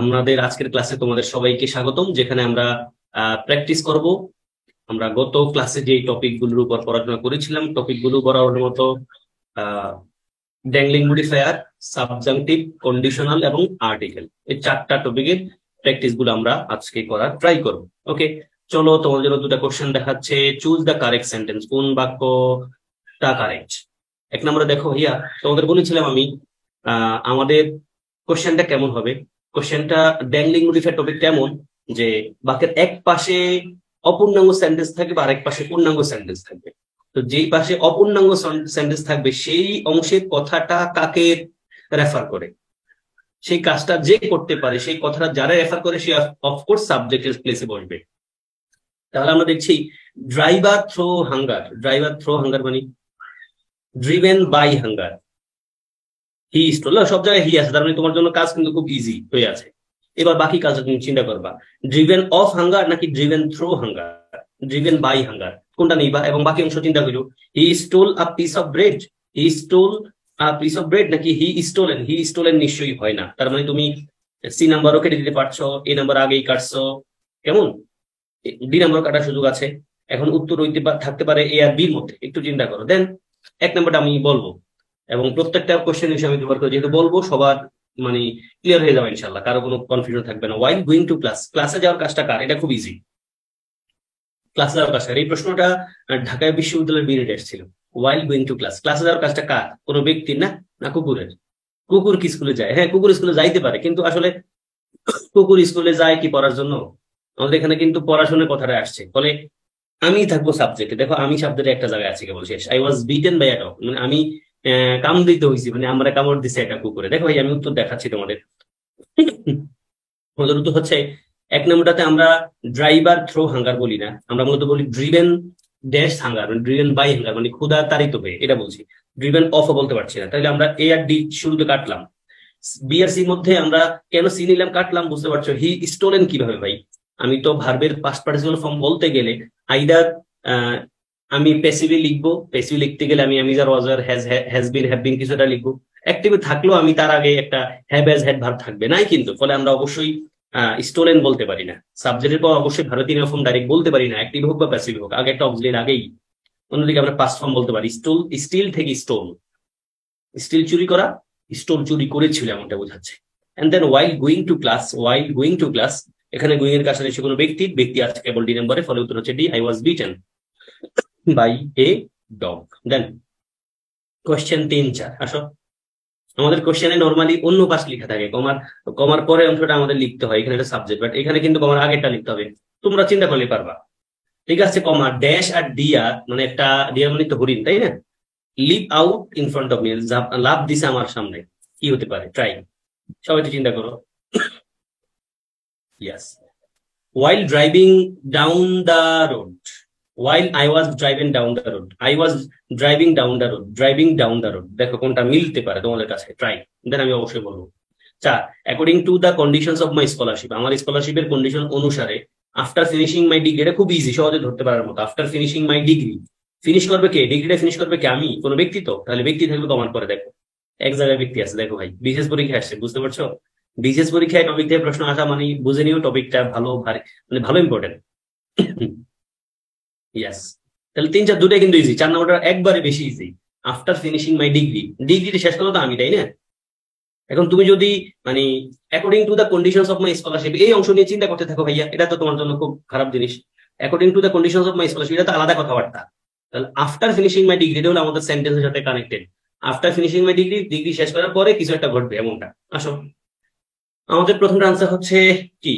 আমাদের আজকের ক্লাসে তোমাদের সবাইকে স্বাগতম, যেখানে আমরা প্র্যাকটিস করব। আমরা গত ক্লাসে যে টপিকগুলোর উপর পড়াশোনা করেছিলাম, টপিকগুলো বরাবরের মতো ড্যাংলিং মডিফায়ার, সাবজাংটিভ, কন্ডিশনাল এবং আর্টিকেল, এই চারটা টপিকের প্র্যাকটিস গুলো আমরা আজকে করার ট্রাই করব। ওকে, চলো তোমাদের জন্য দুটা কোশ্চেন দেখাচ্ছে। চুজ দ্য কারেক্ট সেন্টেন্স, কোন বাক্যটা কারেক্ট। এক নম্বরে দেখো ভাইয়া, তোমাদের বলেছিলাম আমি আমাদের কোশ্চেনটা কেমন হবে। কোশ্চেনটা ড্যাংলিং মডিফায়ার টপিকটা এমন যে বাক্যের এক পাশে অপূর্ণাঙ্গ সেন্টেন্স থাকবে আর এক পাশে পূর্ণাঙ্গ সেন্টেন্স থাকবে। তো যেই পাশে অপূর্ণাঙ্গ সেন্টেন্স থাকবে সেই অংশের কথাটা কাকে রেফার করে, সেই কাজটা যে করতে পারে, সেই কথাটা যারা রেফার করে সে অফকোর্স সাবজেক্টের প্লেসে বসবে। তাহলে আমরা দেখছি driver through hunger, driver through hunger মানে driven by hunger. He stole, সব জায়গায় হি আছে, তার মানে তোমার জন্য কাজ কিন্তু খুব ইজি হয়ে আছে। এবার বাকি কাজটা তুমি চিন্তা করবা, ড্রিভেন অফ হাঙ্গার নাকি driven through hunger, driven by hunger, কোনটা নিবা? এবং বাকি অংশ চিন্তা করো, he stole a piece of bread, he stole a piece of bread নাকি হি স্টোলেন। হি স্টোলেন নিশ্চয়ই হয় না, তার মানে তুমি সি নাম্বারও কেটে দিতে পারছো, এ নাম্বার আগেই কাটছো, কেমন ডি নাম্বার কাটার সুযোগ আছে। এখন উত্তর হইতে থাকতে পারে এ আর বির মধ্যে, একটু চিন্তা করো। দেন এক নাম্বারটা আমি বলবো এবং প্রত্যেকটা কোশ্চেন হিসেবে আমি ব্যবহার করে যেহেতু বলবো সবার মানে ক্লিয়ার হয়ে যাবে ইনশাল্লাহ, কারো কোনো কনফিউশন থাকবে না। ওয়াইল গোয়িং টু ক্লাস, ক্লাসে যাওয়ার কাজটা কার? এটা খুব ইজি। ক্লাসে যাওয়ার কাজটা, এই প্রশ্নটা ঢাকা বিশ্ববিদ্যালয়ের বিএড এসেছিল। ওয়াইল গোয়িং টু ক্লাস, ক্লাসে যাওয়ার কাজটা কার? কোনো ব্যক্তির না, না কুকুরের? কুকুর কি স্কুলে যায়? হ্যাঁ, কুকুর স্কুলে যাইতে পারে, কিন্তু আসলে কুকুর স্কুলে যায় কি পড়ার জন্য? আমাদের এখানে কিন্তু পড়াশোনার কথাটা আসছে। ফলে আমি থাকবো সাবজেক্টে। দেখো আমি সাবজেক্টে একটা জায়গায় আছি কেবল, শেষ। I was beaten by a dog, মানে আমি কামড়িত হয়েছি, মানে আমরা কামড় দিছে একটা কুকুরে। দেখো ভাই আমি উত্তর দেখাচ্ছি তোমাদের। আমাদের উত্তর হচ্ছে এক নম্বরটাতে আমরা ড্রাইভার থ্রো হাঙ্গার বলি না, আমরা মূলত বলি ড্রিভেন ড্যাশ হাঙ্গার, মানে ড্রিভেন বাই হাঙ্গার, মানে ক্ষুধা তাড়িত হয়ে, এটা বলছি। ড্রিভেন অফও বলতে পারছি না, তাহলে আমরা এ আর ডি শুরুতে কাটলাম। বি আর সির মধ্যে আমরা কেন সি নিলাম, কাটলাম, বুঝতে পারছো। হি স্টোলেন কিভাবে ভাই? আমি তো ভার্বের পাস্ট পার্টিসিপাল ফর্ম বলতে গেলে আইদার আমি প্যাসিভে লিখবো, প্যাসিভে লিখতে গেলে আমি এমিজার ওয়াজার হ্যাজ বিন হ্যাভ বিন কিছুটা লিখবো। অ্যাক্টিভে থাকলেও আমি তার আগে একটা হ্যাভ হ্যাজ হ্যাড ভার্ব থাকবে নাই কিন্তু, ফলে আমরা অবশ্যই স্টোলেন বলতে পারি না। সাবজেক্টের পর অবশ্যই ভারতীয় ফর্ম ডাইরেক্ট বলতে পারি না, অ্যাক্টিভ হোক বা প্যাসিভ হোক, আগে একটা অক্সিলারি আগেই। অন্যদিকে আমরা পাস্ট ফর্ম বলতে পারি, স্টোল, স্টিল থেকে স্টোল, স্টিল চুরি করা, স্টোল চুরি করেছিল, এমনটা বোঝাচ্ছে। And then while going to class, while going to class, এখানে গোয়িং এর কাছে কোনো ব্যক্তি আছে কেবল ডি নম্বরে, ফলে উত্তর হচ্ছে D, I was beaten by a dog. Then question 3-4 আসো। আমাদের কোশ্চেনে নরমালি অন্য পাশ লেখা থাকে, কমার পরে অংশটা আমাদের লিখতে হয়, এখানে একটা সাবজেক্ট, বাট এখানে কিন্তু কমার আগেরটা লিখতে হবে। তোমরা চিন্তা করলে পারবা, ঠিক আছে। কমা ড্যাশ আর ডিয়ার, মানে একটা ডিয়ার মানে তো হরিণ, তাই না? Leap out in front of me, লাভ দিছে আমার সামনে, কি হতে পারে? ট্রাই, সবাই তো চিন্তা করো। ইয়াস, while driving down the road, while I was driving down the road, I was driving down the road, driving down the road, দেখো কোনটা মিলতে পারে তোমাদের কাছে, ট্রাই। দেন আমি অবশ্যই বলবো। 4, according to the conditions of my scholarship, আমার স্কলারশিপের কন্ডিশন অনুসারে আফটার ফিনিশিং মাই ডিগ্রি, এটা খুব ইজি, সহজে ধরতে পারার মতো। After finishing my degree, finish করবে কে? ডিগ্রিটা ফিনিশ করবে কে? আমি, কোনো ব্যক্তি তো? তাহলে ব্যক্তি থাকবে কমার পরে। দেখো এক জায়গায় ব্যক্তি আছে, দেখো ভাই বিশেষ পরীক্ষা আসছে, বুঝতে পারছো? বিশেষ পরীক্ষায় টপিক থেকে প্রশ্ন আসা মানে বুঝে নিও টপিকটা ভালো, ভারী, মানে ভালো ইম্পর্টেন্ট। ইয়াস, তাহলে 3-4 দুটাই কিন্তু ইজি, 4 নম্বরটা একবারে বেশি easy. After finishing my degree, ডিগ্রিটা শেষ করো তো আমি, তাই না? এখন তুমি যদি মানে according to the conditions of my scholarship এই অংশ নিয়ে চিন্তা করতে থাকো ভাইয়া, এটা তো তোমার জন্য খুব খারাপ জিনিস। According to the conditions of my scholarship, এটা তো আলাদা কথাবার্তা। তাহলে আফটার ফিনিশিং মাই ডিগ্রি হলো আমাদের সেন্টেন্সের সাথে connected. After finishing my degree, degree শেষ করার পরে কিছু একটা ঘটবে, এমনটা। আসো, আমাদের প্রথম আনসার হচ্ছে কি?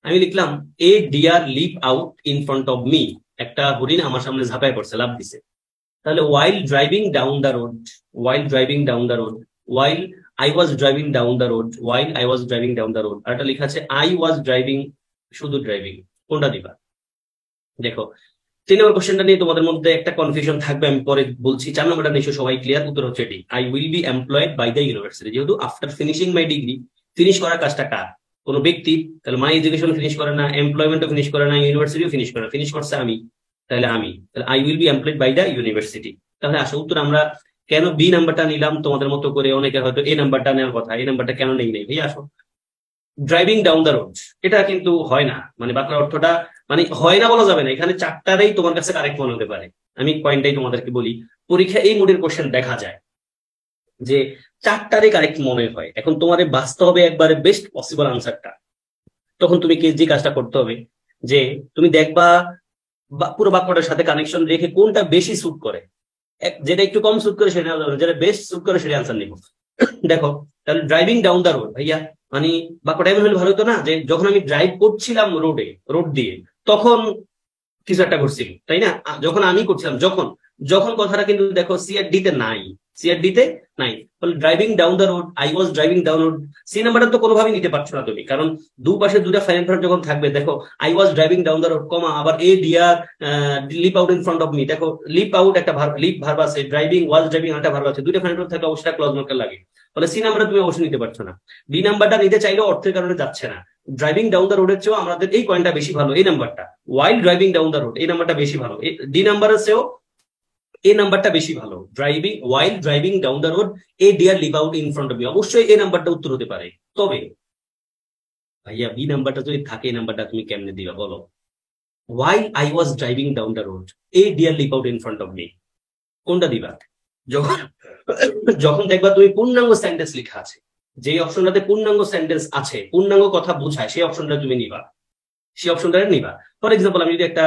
আমি লিখলাম a deer leave out in front of me, একটা হরিণ আমার সামনে ঝাঁপায় পড়ছে, লাভ দিছে। তাহলে while driving down the road, while driving down the road, while I was driving down the road, while I was driving down the road. আর একটা লেখা আছে আই ওয়াজ ড্রাইভিং, শুধু ড্রাইভিং, কোনটা দিবা? দেখো 3 নম্বর কোশ্চেনটা নিয়ে তোমাদের মধ্যে একটা কনফিউশন থাকবে, আমি পরে বলছি। 4 নম্বরটা নিশ্চয় সবাই ক্লিয়ার, উত্তর হচ্ছে এটি, I will be employed by the university. যেহেতু after finishing my degree, finish করার কাজটা কার? কোনো ব্যক্তি, তাহলে মাই এডুকেশন ফিনিশ করে না, এমপ্লয়মেন্টও ফিনিশ করে না, ইউনিভার্সিটিও ফিনিশ করে না, ফিনিশ করছে আমি, তাহলে আমি, তাহলে I will be employed by the university. তাহলে আসো উত্তর আমরা কেন বি নাম্বারটা নিলাম তোমাদের মতো করে, অনেকের হয়তো এ নাম্বারটা নেওয়ার কথা, এই নাম্বারটা কেন নেই ভাই? আসো ড্রাইভিং ডাউন দ্য রোড, এটা কিন্তু হয় না, মানে বাংলা অর্থটা মানে হয় না বলা যাবে না, এখানে চারটারেই তোমার কাছে কারেক্ট মনে হতে পারে। আমি পয়েন্টটাই তোমাদেরকে বলি, পরীক্ষা এই মোডের কোশ্চেন দেখা যায় যে চারটারে কারেক্ট মনে হয়। এখন তোমার বাঁচতে হবে একবারে বেস্ট পসিবল আনসারটা। তখন তুমি যে কাজটা করতে হবে যে তুমি দেখবা পুরো বাক্যটার সাথে কানেকশন রেখে কোনটা বেশি স্যুট করে, যেটা একটু কম স্যুট করে সেটা নেওয়া যাবে, যেটা বেস্ট স্যুট করে সেটা আনসার নিব। দেখো তাহলে ড্রাইভিং ডাউন দ্য রোড, ভাইয়া মানে বাক্যটা এমন হলে ভালো হতো না যে যখন আমি ড্রাইভ করছিলাম রোড দিয়ে তখন কিছু একটা করছিল, তাই না? যখন আমি করছিলাম, যখন যখন কথাটা কিন্তু দেখো সিআরডি তে নাই, সিআরডি তে নাই। তাহলে driving down the road, I was driving down road, C নাম্বারটা তো কোনোভাবেই নিতে পারছো না তুমি, কারণ দুপাশে দুটা ফাইনাল ভার্ব যখন থাকবে, দেখো I was driving down the road comma আবার a deer leap out in front of me, দেখো লিপ আউট একটা ভার্ব, লিপ ভার্ব আছে, ড্রাইভিং ওয়াজ ড্রাইভিং একটা ভার্ব আছে, দুটো ফাইনাল ভার্ব থাকলে অবশ্যই ক্লজ মার্কার লাগে। তাহলে সি নাম্বারটা তুমি অবশ্যই নিতে পারছো না। ডি নাম্বারটা নিতে চাইলেও অর্থের কারণে যাচ্ছে না। ড্রাইভিং ডাউন দ্য রোডের চেয়েও আমাদের এই পয়েন্টটা বেশি ভালো, এই নাম্বারটা ওয়াইল ড্রাইভিং ডাউন দ্য রোড, এই নাম্বারটা বেশি ভালো। ডি নাম্বারের চেয়েও এই নাম্বারটা বেশি ভালো, driving while driving down the road a deer leave out in front of me, অবশ্যই এই নাম্বারটা উত্তর হতে পারে। তবে ভাইয়া বি নাম্বারটা যদি থাকে, এই নাম্বারটা তুমি কেমনে দিবা বলো? While I was driving down the road a deer leave out in front of me, কোনটা দিবা? যখন যখন দেখবা তুমি পূর্ণাঙ্গ সেন্টেন্স লেখা আছে, যে অপশনটাতে পূর্ণাঙ্গ সেন্টেন্স আছে, পূর্ণাঙ্গ কথা বোঝায়, সেই অপশনটা তুমি নিবা, সেই অপশনটা নিবা। ফর এক্সাম্পল আমি যদি একটা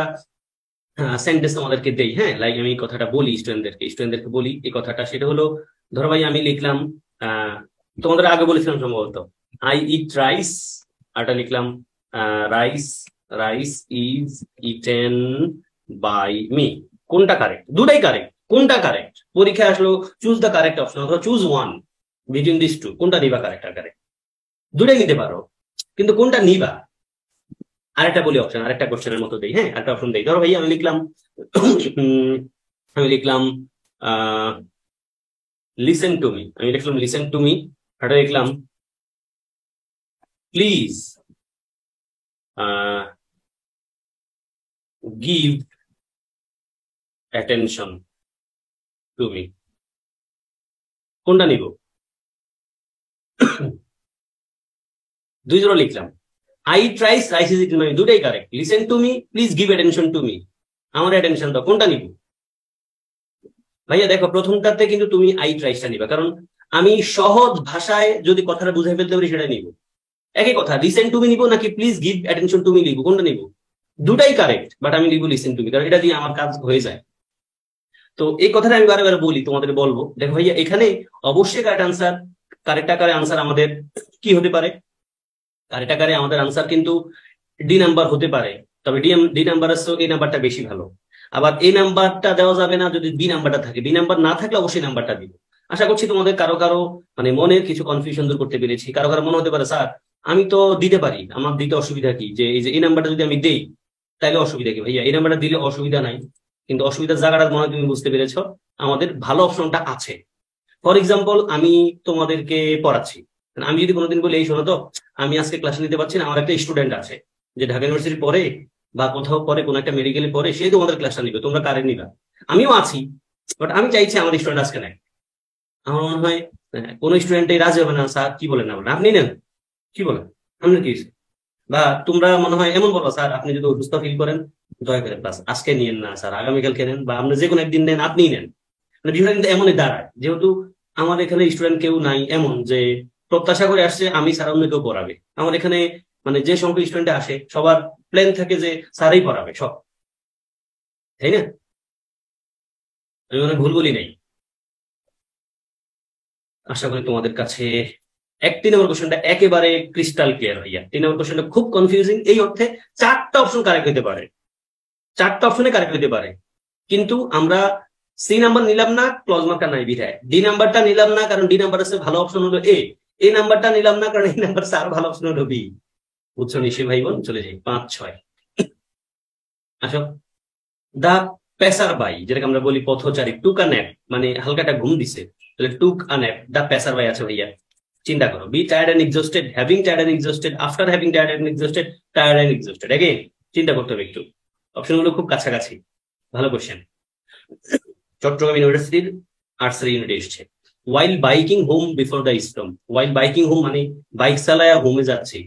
সেন্টেন্স তোমাদেরকে দেই, হ্যাঁ, লাইক আমি এই কথাটা বলি স্টুডেন্টদেরকে বলি এই কথাটা, সেটা হলো ধরো ভাই আমি লিখলাম তোমাদের আগে বলেছিলাম সম্ভবত আই ইট রাইস, আরটা লিখলাম rice rice is eaten by me. কোনটা কারেক্ট? দুটাই কারেক্ট। কোনটা কারেক্ট? পরীক্ষায় আসলো চুজ দ্য কারেক্ট অপশন অথবা choose one between this two, কোনটা নিবা কারেক্ট আর কারেক্ট? দুটাই নিতে পারো, কিন্তু কোনটা নিবা? আরেকটা বলি অপশন, আরেকটা কোশ্চেনের মতো দেই, হ্যাঁ আরেকটা অপশন দেই। ধরো ভাই আমি লিখলাম লিসেন টু মি, আমি লিখলাম লিসেন টু মি, এটা লিখলাম please give attention to me. কোনটা নিব? দুই জোড়া লিখলাম I tries rice is eaten by me, দুটাই correct. Listen to me, please give attention to me, আমার অ্যাটেনশন দাও, কোনটা নিব? ভাইয়া দেখো প্রথমটাতে কিন্তু তুমি আই ট্রাইসটা নিবা, কারণ আমি সহজ ভাষায় যদি কথাটা বুঝাই ফেলতে পারি সেটা নিব। একই কথা, লিসেন টু মি নিব নাকি please give attention to me নিব, কোনটা নিব? দুটাই কারেক্ট, বাট আমি লিখবো লিসেন টু মি, কারণ এটা দিয়ে আমার কাজ হয়ে যায়। তো এই কথাটা আমি বারে বারে বলি, তোমাদের বলবো দেখো ভাইয়া এখানে অবশ্যই কারেক্ট আকারে আনসার আমাদের কি হতে পারে? কারেক্ট আকারে আমাদের আনসার কিন্তু ডি নাম্বার হতে পারে, তবে ডি নাম্বারের চেয়ে এই নাম্বারটা বেশি ভালো। আবার এই নাম্বারটা দেওয়া যাবে না যদি বি নাম্বারটা থাকে, বি নাম্বার না থাকলে অবশ্যই নাম্বারটা দিব। আশা করছি তোমাদের কারো কারো মানে মনের কিছু কনফিউশন দূর করতে পেরেছি। কারো কারো মনে হতে পারে স্যার আমি তো দিতে পারি, আমার দিতে অসুবিধা কি, যে এই যে এই নাম্বারটা যদি আমি দেই তাহলে অসুবিধা কি? ভাইয়া এই নাম্বারটা দিলে অসুবিধা নাই, কিন্তু অসুবিধার জায়গাটা মনে হয় তুমি বুঝতে পেরেছো, আমাদের ভালো অপশনটা আছে। ফর এক্সাম্পল আমি তোমাদেরকে পড়াচ্ছি, আমি যদি কোনোদিন বলি এই শোনো তো আমি আজকে ক্লাসে নিতে পারছি না, আমার একটা স্টুডেন্ট আছে যে ঢাকা ইউনিভার্সিটি পড়ে বা কোথাও পরে কোনো একটা মেডিকেলে পড়ে, সে তোমাদের ক্লাসটা নিবে, তোমরা কারে নিবা? আমিও আছি, বাট আমি চাইছি আমার স্টুডেন্ট আজকে নেয়। আমার মনে হয় কোনো স্টুডেন্টই রাজি হবে না, স্যার কি বলেন না বলেন, আপনি নেন, কি বলেন আপনার কি? বা তোমরা মনে হয় এমন বলো স্যার আপনি যদি অসুস্থ ফিল করেন দয়া করে ক্লাস আজকে নিয়েন না স্যার, আগামীকালকে নেন, বা আপনি যে কোনো একদিন নেন, আপনিই নেন। মানে বিষয়টা কিন্তু এমনই দাঁড়ায়, যেহেতু আমার এখানে স্টুডেন্ট কেউ নাই এমন যে প্রত্যাশা করে আসছে আমি স্যার অন্য কেউ পড়াবে। আমার এখানে মানে যে সংখ্যক স্টুডেন্ট আসে সবার প্ল্যান থাকে যে স্যারই পড়াবে সব, তাই না? আমি মানে ভুল বলি নাই। আশা করি তোমাদের কাছে 3 নম্বর কোশ্চেনটা একেবারে ক্রিস্টাল ক্লিয়ার হইয়া। 3 নম্বর কোশ্চেনটা খুব কনফিউজিং এই অর্থে, চারটা অপশন কারেক্ট হইতে পারে, চারটা অপশনে কারেক্ট হইতে পারে, কিন্তু আমরা সি নাম্বার নিলাম না, ক্লজ মার্কার নাই বিধায়। ডি নাম্বারটা নিলাম না কারণ ডি নাম্বার আছে ভালো অপশন হলো এ নাম্বারটা নিলাম না কারণ এই নাম্বার আর ভালো অপশন হলো বি। বুঝছো নিশ্চয় ভাই বোন? চলে যাই 5, 6 আসো। দা পেসার বাই, যেটাকে আমরা বলি পথচারী, টুক আ ন্যাপ, মানে হালকাটা ঘুম দিছে, তাহলে took a nap, the passer by আছে ভাইয়া। চিন্তা করো, be tired and exhausted, having tired and exhausted, after having tired and exhausted, tired and exhausted. Again চিন্তা করতে হবে একটু, অপশনগুলো খুব কাছাকাছি। ভালো কোশ্চেন, চট্টগ্রাম ইউনিভার্সিটির আর্টসের ইউনিটে এসছে। While biking home before the storm, while biking home মানে বাইক চালায়া হোমে যাচ্ছি,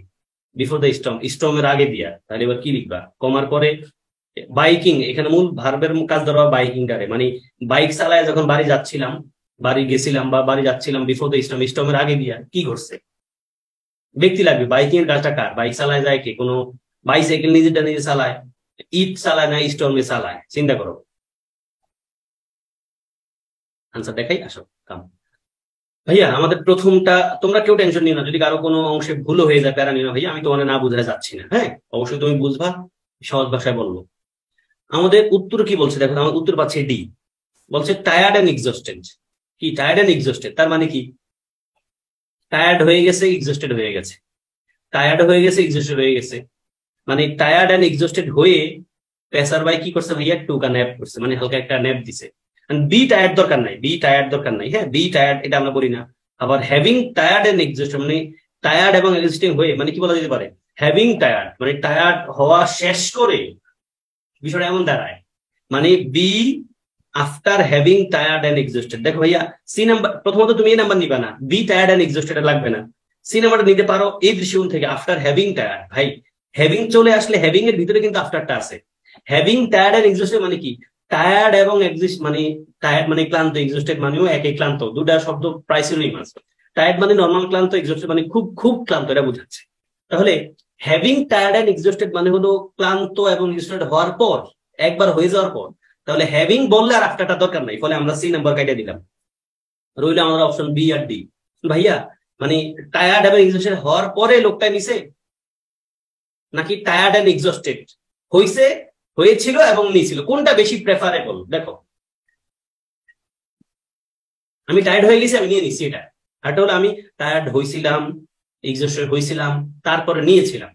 বিফোর দ্য স্টর্ম, স্টর্মের আগে দিয়া, তাহলে এবার কি লিখবা? কমার পরে বাইকিং, এখানে মূল ভার্বের কাজ ধরবা বাইকিং টারে, মানে বাইক চালায় যখন বাড়ি যাচ্ছিলাম, বাড়ি গেছিলাম বা বাড়ি যাচ্ছিলাম, বিফোর দ্য স্টর্ম, স্টর্মের আগে দিয়া কি করছে? ব্যক্তি লাগবে। বাইকিং এর কাজটা কার? বাইক চালায় যায় কে? কোনো বাইসাইকেল নিজেটা নিজে চালায়, ইট চালায় না স্টর্মে চালায়? চিন্তা করো, আনসার দেখাই, আসো কাম। ভাইয়া আমাদের প্রথমটা, তোমরা কেউ টেনশন নিও না, যদি কারো কোনো অংশে ভুলও হয়ে যায় প্যারা নিও না ভাইয়া, আমি তোমার না বুঝাতে যাচ্ছি না, হ্যাঁ অবশ্যই তুমি বুঝবা, সহজ ভাষায় বলবো। আমাদের উত্তর কি বলছে দেখো, আমার উত্তর পাচ্ছে ডি, বলছে টায়ার্ড এন্ড এক্সস্টেড। কি টায়ার্ড এন্ড এক্সস্টেড? তার মানে কি? টায়ার্ড হয়ে গেছে, এক্সস্টেড হয়ে গেছে, টায়ার্ড হয়ে গেছে, এক্সস্টেড হয়ে গেছে, মানে টায়ার্ড এন্ড এক্সস্টেড হয়ে পেসার ভাই কি করছে ভাইয়া? টুকা ন্যাপ করছে, মানে হালকা একটা ন্যাপ দিছে। বি টায়ার্ড দরকার নাই, বি টায়ার্ড দরকার নাই, হ্যাঁ বি টায়ার্ড এটা আমরা বলি না। আবার হ্যাভিং টায়ার্ড এন্ড এক্সস্টেড, মানে টায়ার্ড এবং এক্সিস্টিং হয়ে, মানে কি বলা যেতে পারে? হ্যাভিং টায়ার্ড মানে টায়ার্ড হওয়া শেষ করে, বিষয়টা এমন দাঁড়ায়, মানে be after having tired and exhausted. দেখো ভাইয়া সি নাম্বার, প্রথমত তুমি এই নাম্বার নিবা না, বি টায়ার্ড এন্ড এক্সস্টেড লাগবে না, সি নাম্বারটা নিতে পারো এই দৃষ্টিকোণ থেকে, আফটার হ্যাভিং টায়ার্ড। ভাই হ্যাভিং চলে আসলে হ্যাভিং এর ভিতরে কিন্তু আফটারটা আছে। হ্যাভিং টায়ার্ড এন্ড এক্সস্টেড মানে কি? টায়ার্ড এবং এক্সিস্ট, মানে টায়ার্ড মানে ক্লান্ত, এক্সস্টেড মানেও একই ক্লান্ত, দুটা শব্দ প্রায় সিনোনিমাস। টায়ার্ড মানে নর্মাল ক্লান্ত, এক্সস্টেড মানে খুব খুব ক্লান্ত, এটা বোঝাচ্ছে। তাহলে হ্যাভিং টায়ার্ড এন্ড এক্সস্টেড মানে হলো ক্লান্ত এবং এক্সস্টেড হওয়ার পর, একবার হয়ে যাওয়ার পর। তাহলে হ্যাভিং বললে আর আফটারটা দরকার নাই, ফলে আমরা সি নাম্বার কাটিয়ে দিলাম, রইল আমাদের অপশন বি আর ডি। ভাইয়া মানে টায়ার্ড এবং এক্সস্টেড হওয়ার পরে লোকটা নিছে, নাকি টায়ার্ড এন্ড এক্সস্টেড হইছে, হয়েছিল এবং নিয়েছিল, কোনটা বেশি প্রেফারেবল? দেখো আমি টায়ার্ড হয়ে গেছি, আমি নিয়ে নিছি, এটা। আর হলো আমি টায়ার্ড হয়েছিলাম, এক্সস্টেড হয়েছিলাম, তারপরে নিয়েছিলাম।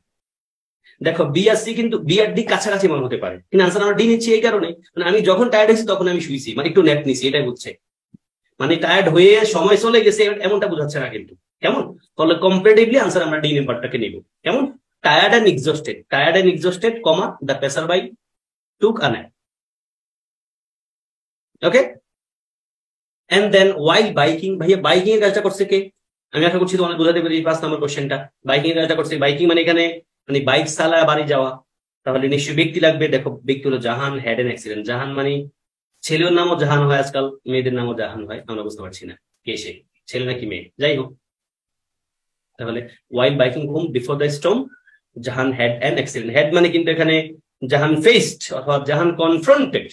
দেখো বি আর সি কিন্তু, বি আর ডি কাছাকাছি মনে হতে পারে, কিন্তু আনসার আমরা ডি নিচ্ছি এই কারণে, মানে আমি যখন টায়ার্ড হয়েছি তখন আমি শুয়েছি, মানে একটু ন্যাপ নিছি, এটাই বুঝছে। মানে টায়ার্ড হয়ে সময় চলে গেছে এমনটা বোঝাচ্ছে না কিন্তু, কেমন? তাহলে কম্পারেটিভলি আনসার আমরা ডি নাম্বারটাকে নিব, কেমন? Tired and exhausted, tired and exhausted comma the passer by took a nap, okay. And then while biking, ভাইয়া বাইকিং এর কাজটা করছে কে? আমি আশা করছি তোমাদের বোঝাতে পারি 5 নম্বর কোশ্চেনটা। বাইকিং এর কাজটা করছে, বাইকিং মানে এখানে মানে বাইক চালায় বাড়ি যাওয়া, তাহলে নিশ্চয়ই ব্যক্তি লাগবে। দেখো ব্যক্তি হলো জাহান, হ্যাড এন অ্যাক্সিডেন্ট। জাহান মানে ছেলের নামও জাহান হয় আজকাল, মেয়েদের নামও জাহান হয়, আমরা বুঝতে পারছি না কে সে, ছেলে নাকি মেয়ে, যাই হোক। তাহলে while biking home before the storm, Jahan had an accident. Had মানে কিন্তু এখানে জাহান ফেসড অথবা Jahan confronted,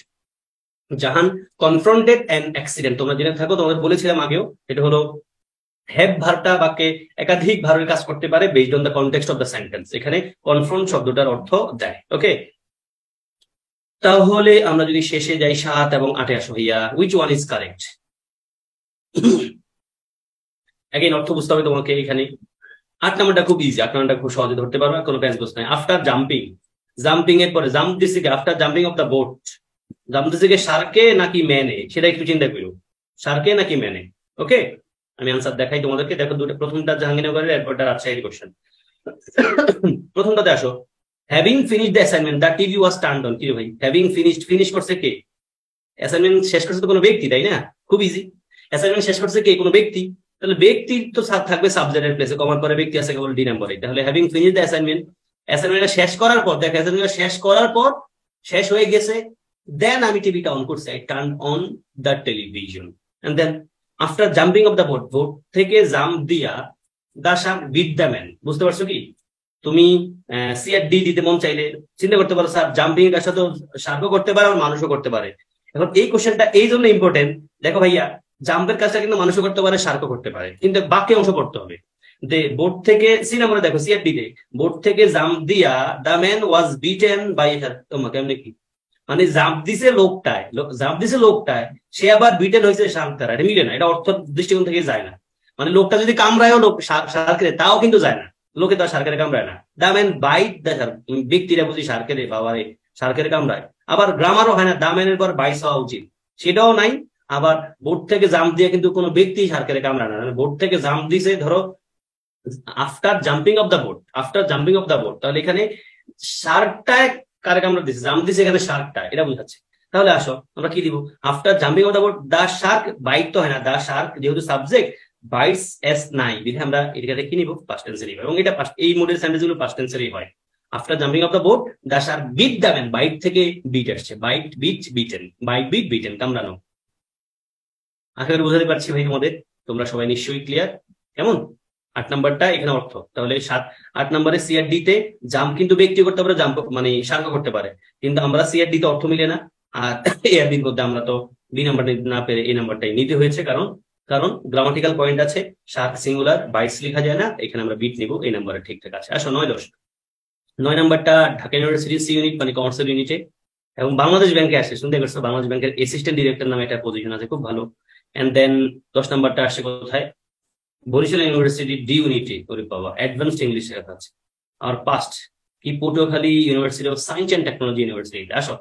Jahan confronted an accident. তোমরা জেনে থাকো, তোমাদের বলেছিলাম আগেও, এটা হলো হ্যাভ ভার্বটা বাক্যে একাধিক ভার্বের কাজ করতে পারে based on the context of the sentence. এখানে কনফ্রন্ট শব্দটার অর্থ দেয়, ওকে। তাহলে আমরা যদি শেষে যাই 7 এবং 8 আসো ভাইয়া, which one is correct? Again অর্থ বুঝতে হবে তোমাকে এখানে। 8 নাম্বারটা খুব ইজি, 8 নাম্বারটা খুব সহজে ধরতে পারবে, কোনো প্যাচ গোছ নাই। আফটার জাম্পিং, জাম্পিং এর পরে জাম্প দিছে কি? After jumping off the boat, jump দিছে কি শার্কে নাকি ম্যানে, সেটা একটু চিন্তা করো, শার্কে নাকি ম্যানে, ওকে। আমি আনসার দেখাই তোমাদেরকে, দেখো দুটো, প্রথমটা জাহাঙ্গীরনগরের, এরপরটা রাজশাহীর কোশ্চেন। প্রথমটাতে আসো, having finished the assignment the TV was turned on. কি রে ভাই, হ্যাভিং ফিনিশড, ফিনিশ করছে কে? অ্যাসাইনমেন্ট শেষ করছে তো কোনো ব্যক্তি, তাই না? খুব ইজি, অ্যাসাইনমেন্ট শেষ করছে কে? কোনো ব্যক্তি। তাহলে ব্যক্তি তো থাকবে সাবজেক্টের প্লেসে, কমার পরে ব্যক্তি আছে কেবল ডি নাম্বারে। তাহলে হ্যাভিং ফিনিশড দ্য অ্যাসাইনমেন্ট, অ্যাসাইনমেন্টটা শেষ করার পর, দেখো অ্যাসাইনমেন্ট শেষ করার পর, শেষ হয়ে গেছে, দেন আমি টিভিটা অন করছি, I turn on the television. And then after jumping off the boat, boat থেকে জাম্প দিয়া the shark bit the man. বুঝতে পারছো কি? তুমি সি আর ডি দিতে মন চাইলে চিন্তা করতে পারো, স্যার জাম্পিং এর কাজটা তো শার্কও করতে পারে আর মানুষও করতে পারে। এখন এই কোশ্চেনটা এই জন্য ইম্পর্টেন্ট, দেখো ভাইয়া জাম্পের কাজটা কিন্তু মানুষও করতে পারে, শার্কও করতে পারে, কিন্তু বাকি অংশ পড়তে হবে। বোট থেকে, সি নাম্বারে দেখো, সি আর ডি তে, বোট থেকে জাম্প দিয়া the man was beaten by shark. তোমাকে এমনি কি মানে জাম্প দিছে লোকটায়, জাম্প দিছে লোকটায়, সে আবার বিটেন হয়েছে শার্ক দ্বারা, এটা মিলে না, এটা অর্থ দৃষ্টিকোণ থেকে যায় না। মানে লোকটা যদি কামড়ায়ও লোক শার্কের, তাও কিন্তু যায় না, লোকে তো শার্কের কামড়ায় না। The man bite the shark, ব্যক্তিরা বুঝি শার্কের, বাবারে শার্কের কামড়ায়। আবার গ্রামারও হয় না, দা ম্যানের পর বাইস হওয়া উচিত, সেটাও নাই। আবার বোট থেকে জাম্প দিয়ে কিন্তু কোনো ব্যক্তি শার্কের কামড়ায় না, বোট থেকে জাম্প দিছে ধরো after jumping off the boat, after jumping off the boat. তাহলে এখানে শার্কটায় কারে কামড়া দিছে? জাম্প দিছে এখানে শার্কটা, এটা বুঝাচ্ছে। তাহলে আসো আমরা কি দিব? After jumping off the boat, the shark, bite তো হয় না, দা শার্ক যেহেতু সাবজেক্ট, বাইটস এস নাই বিধে আমরা এটাকে কি নিব পাস্ট টেন্সে নিব এবং এটা এই মোডের সেন্টেন্স গুলো পাস্ট টেন্সেরই হয়। After jumping off the boat the shark bit the man, bite থেকে বিট আসছে, bite bit bitten, bite bit bitten, কামড়ানো। আশা করি বুঝাতে পারছি ভাই তোমাদের, তোমরা সবাই নিশ্চয়ই ক্লিয়ার। কেমন? 8 নাম্বারটা এখানে অর্থ, তাহলে 8 নম্বরে সি আর ডি তে জাম্প কিন্তু ব্যক্তি করতে পারে, জাম্প মানে শার্ক করতে পারে, কিন্তু আমরা সি আর ডি তে অর্থ মিলে না, আর এ আর বির মধ্যে আমরা তো বি নাম্বার নিতে না পেরে এই নাম্বারটাই নিতে হয়েছে, কারণ গ্রামাটিক্যাল পয়েন্ট আছে, শার্ক সিঙ্গুলার, বাইটস লেখা যায় না, এখানে আমরা বিট নিব, এই নাম্বারে ঠিকঠাক আছে। আসো 9-10। 9 নাম্বারটা ঢাকা ইউনিভার্সিটি সি ইউনিট মানে কমার্সের ইউনিটে এবং বাংলাদেশ ব্যাংকে আসে, শুনতে পারছো, বাংলাদেশ ব্যাংকের অ্যাসিস্ট্যান্ট ডিরেক্টর নামে একটা পজিশন আছে, খুব ভালো। এন্ড দেন 10 নাম্বারটা আসছে কোথায়? বরিশাল ইউনিভার্সিটি ডি ইউনিটি, ওরে বাবা, অ্যাডভান্সড ইংলিশ শেখা আছে। আর পাস্ট কি Patuakhali university of science and technology university. আসো,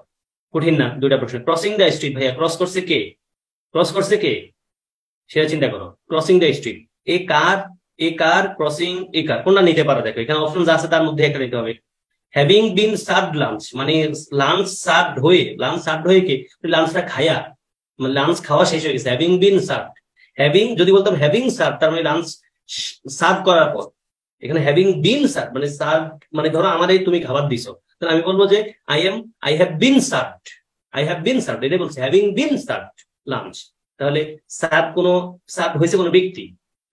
কঠিন না, দুইটা প্রশ্ন। ক্রসিং দ্য স্ট্রিট, ভাইয়া ক্রস করছে কে? ক্রস করছে কে সেটা চিন্তা করো। Crossing the street, a car crossing, a car, কোনটা নিতে পারো? দেখো এখানে অপশন আছে, তার মধ্যে একটা নিতে হবে। হ্যাভিং বিন সার্ভড লাঞ্চ, মানে লাঞ্চ সার্ভড হয়ে কে লাঞ্চটা খায়া, মানে লাঞ্চ খাওয়া শেষ হয়ে গেছে, হ্যাভিং বিন সার্ভড। হ্যাভিং যদি বলতাম হ্যাভিং সার্ভ, তার মানে লাঞ্চ সার্ভ করার পর, এখানে হ্যাভিং বিন সার্ভ মানে সার্ভ, মানে ধরো আমাদের তুমি খাবার দিছো, তাহলে আমি বলবো যে আই হ্যাভ বিন সার্ভড, এটাই বলছে হ্যাভিং বিন সার্ভড লাঞ্চ। তাহলে সার্ভ হয়েছে কোনো ব্যক্তি,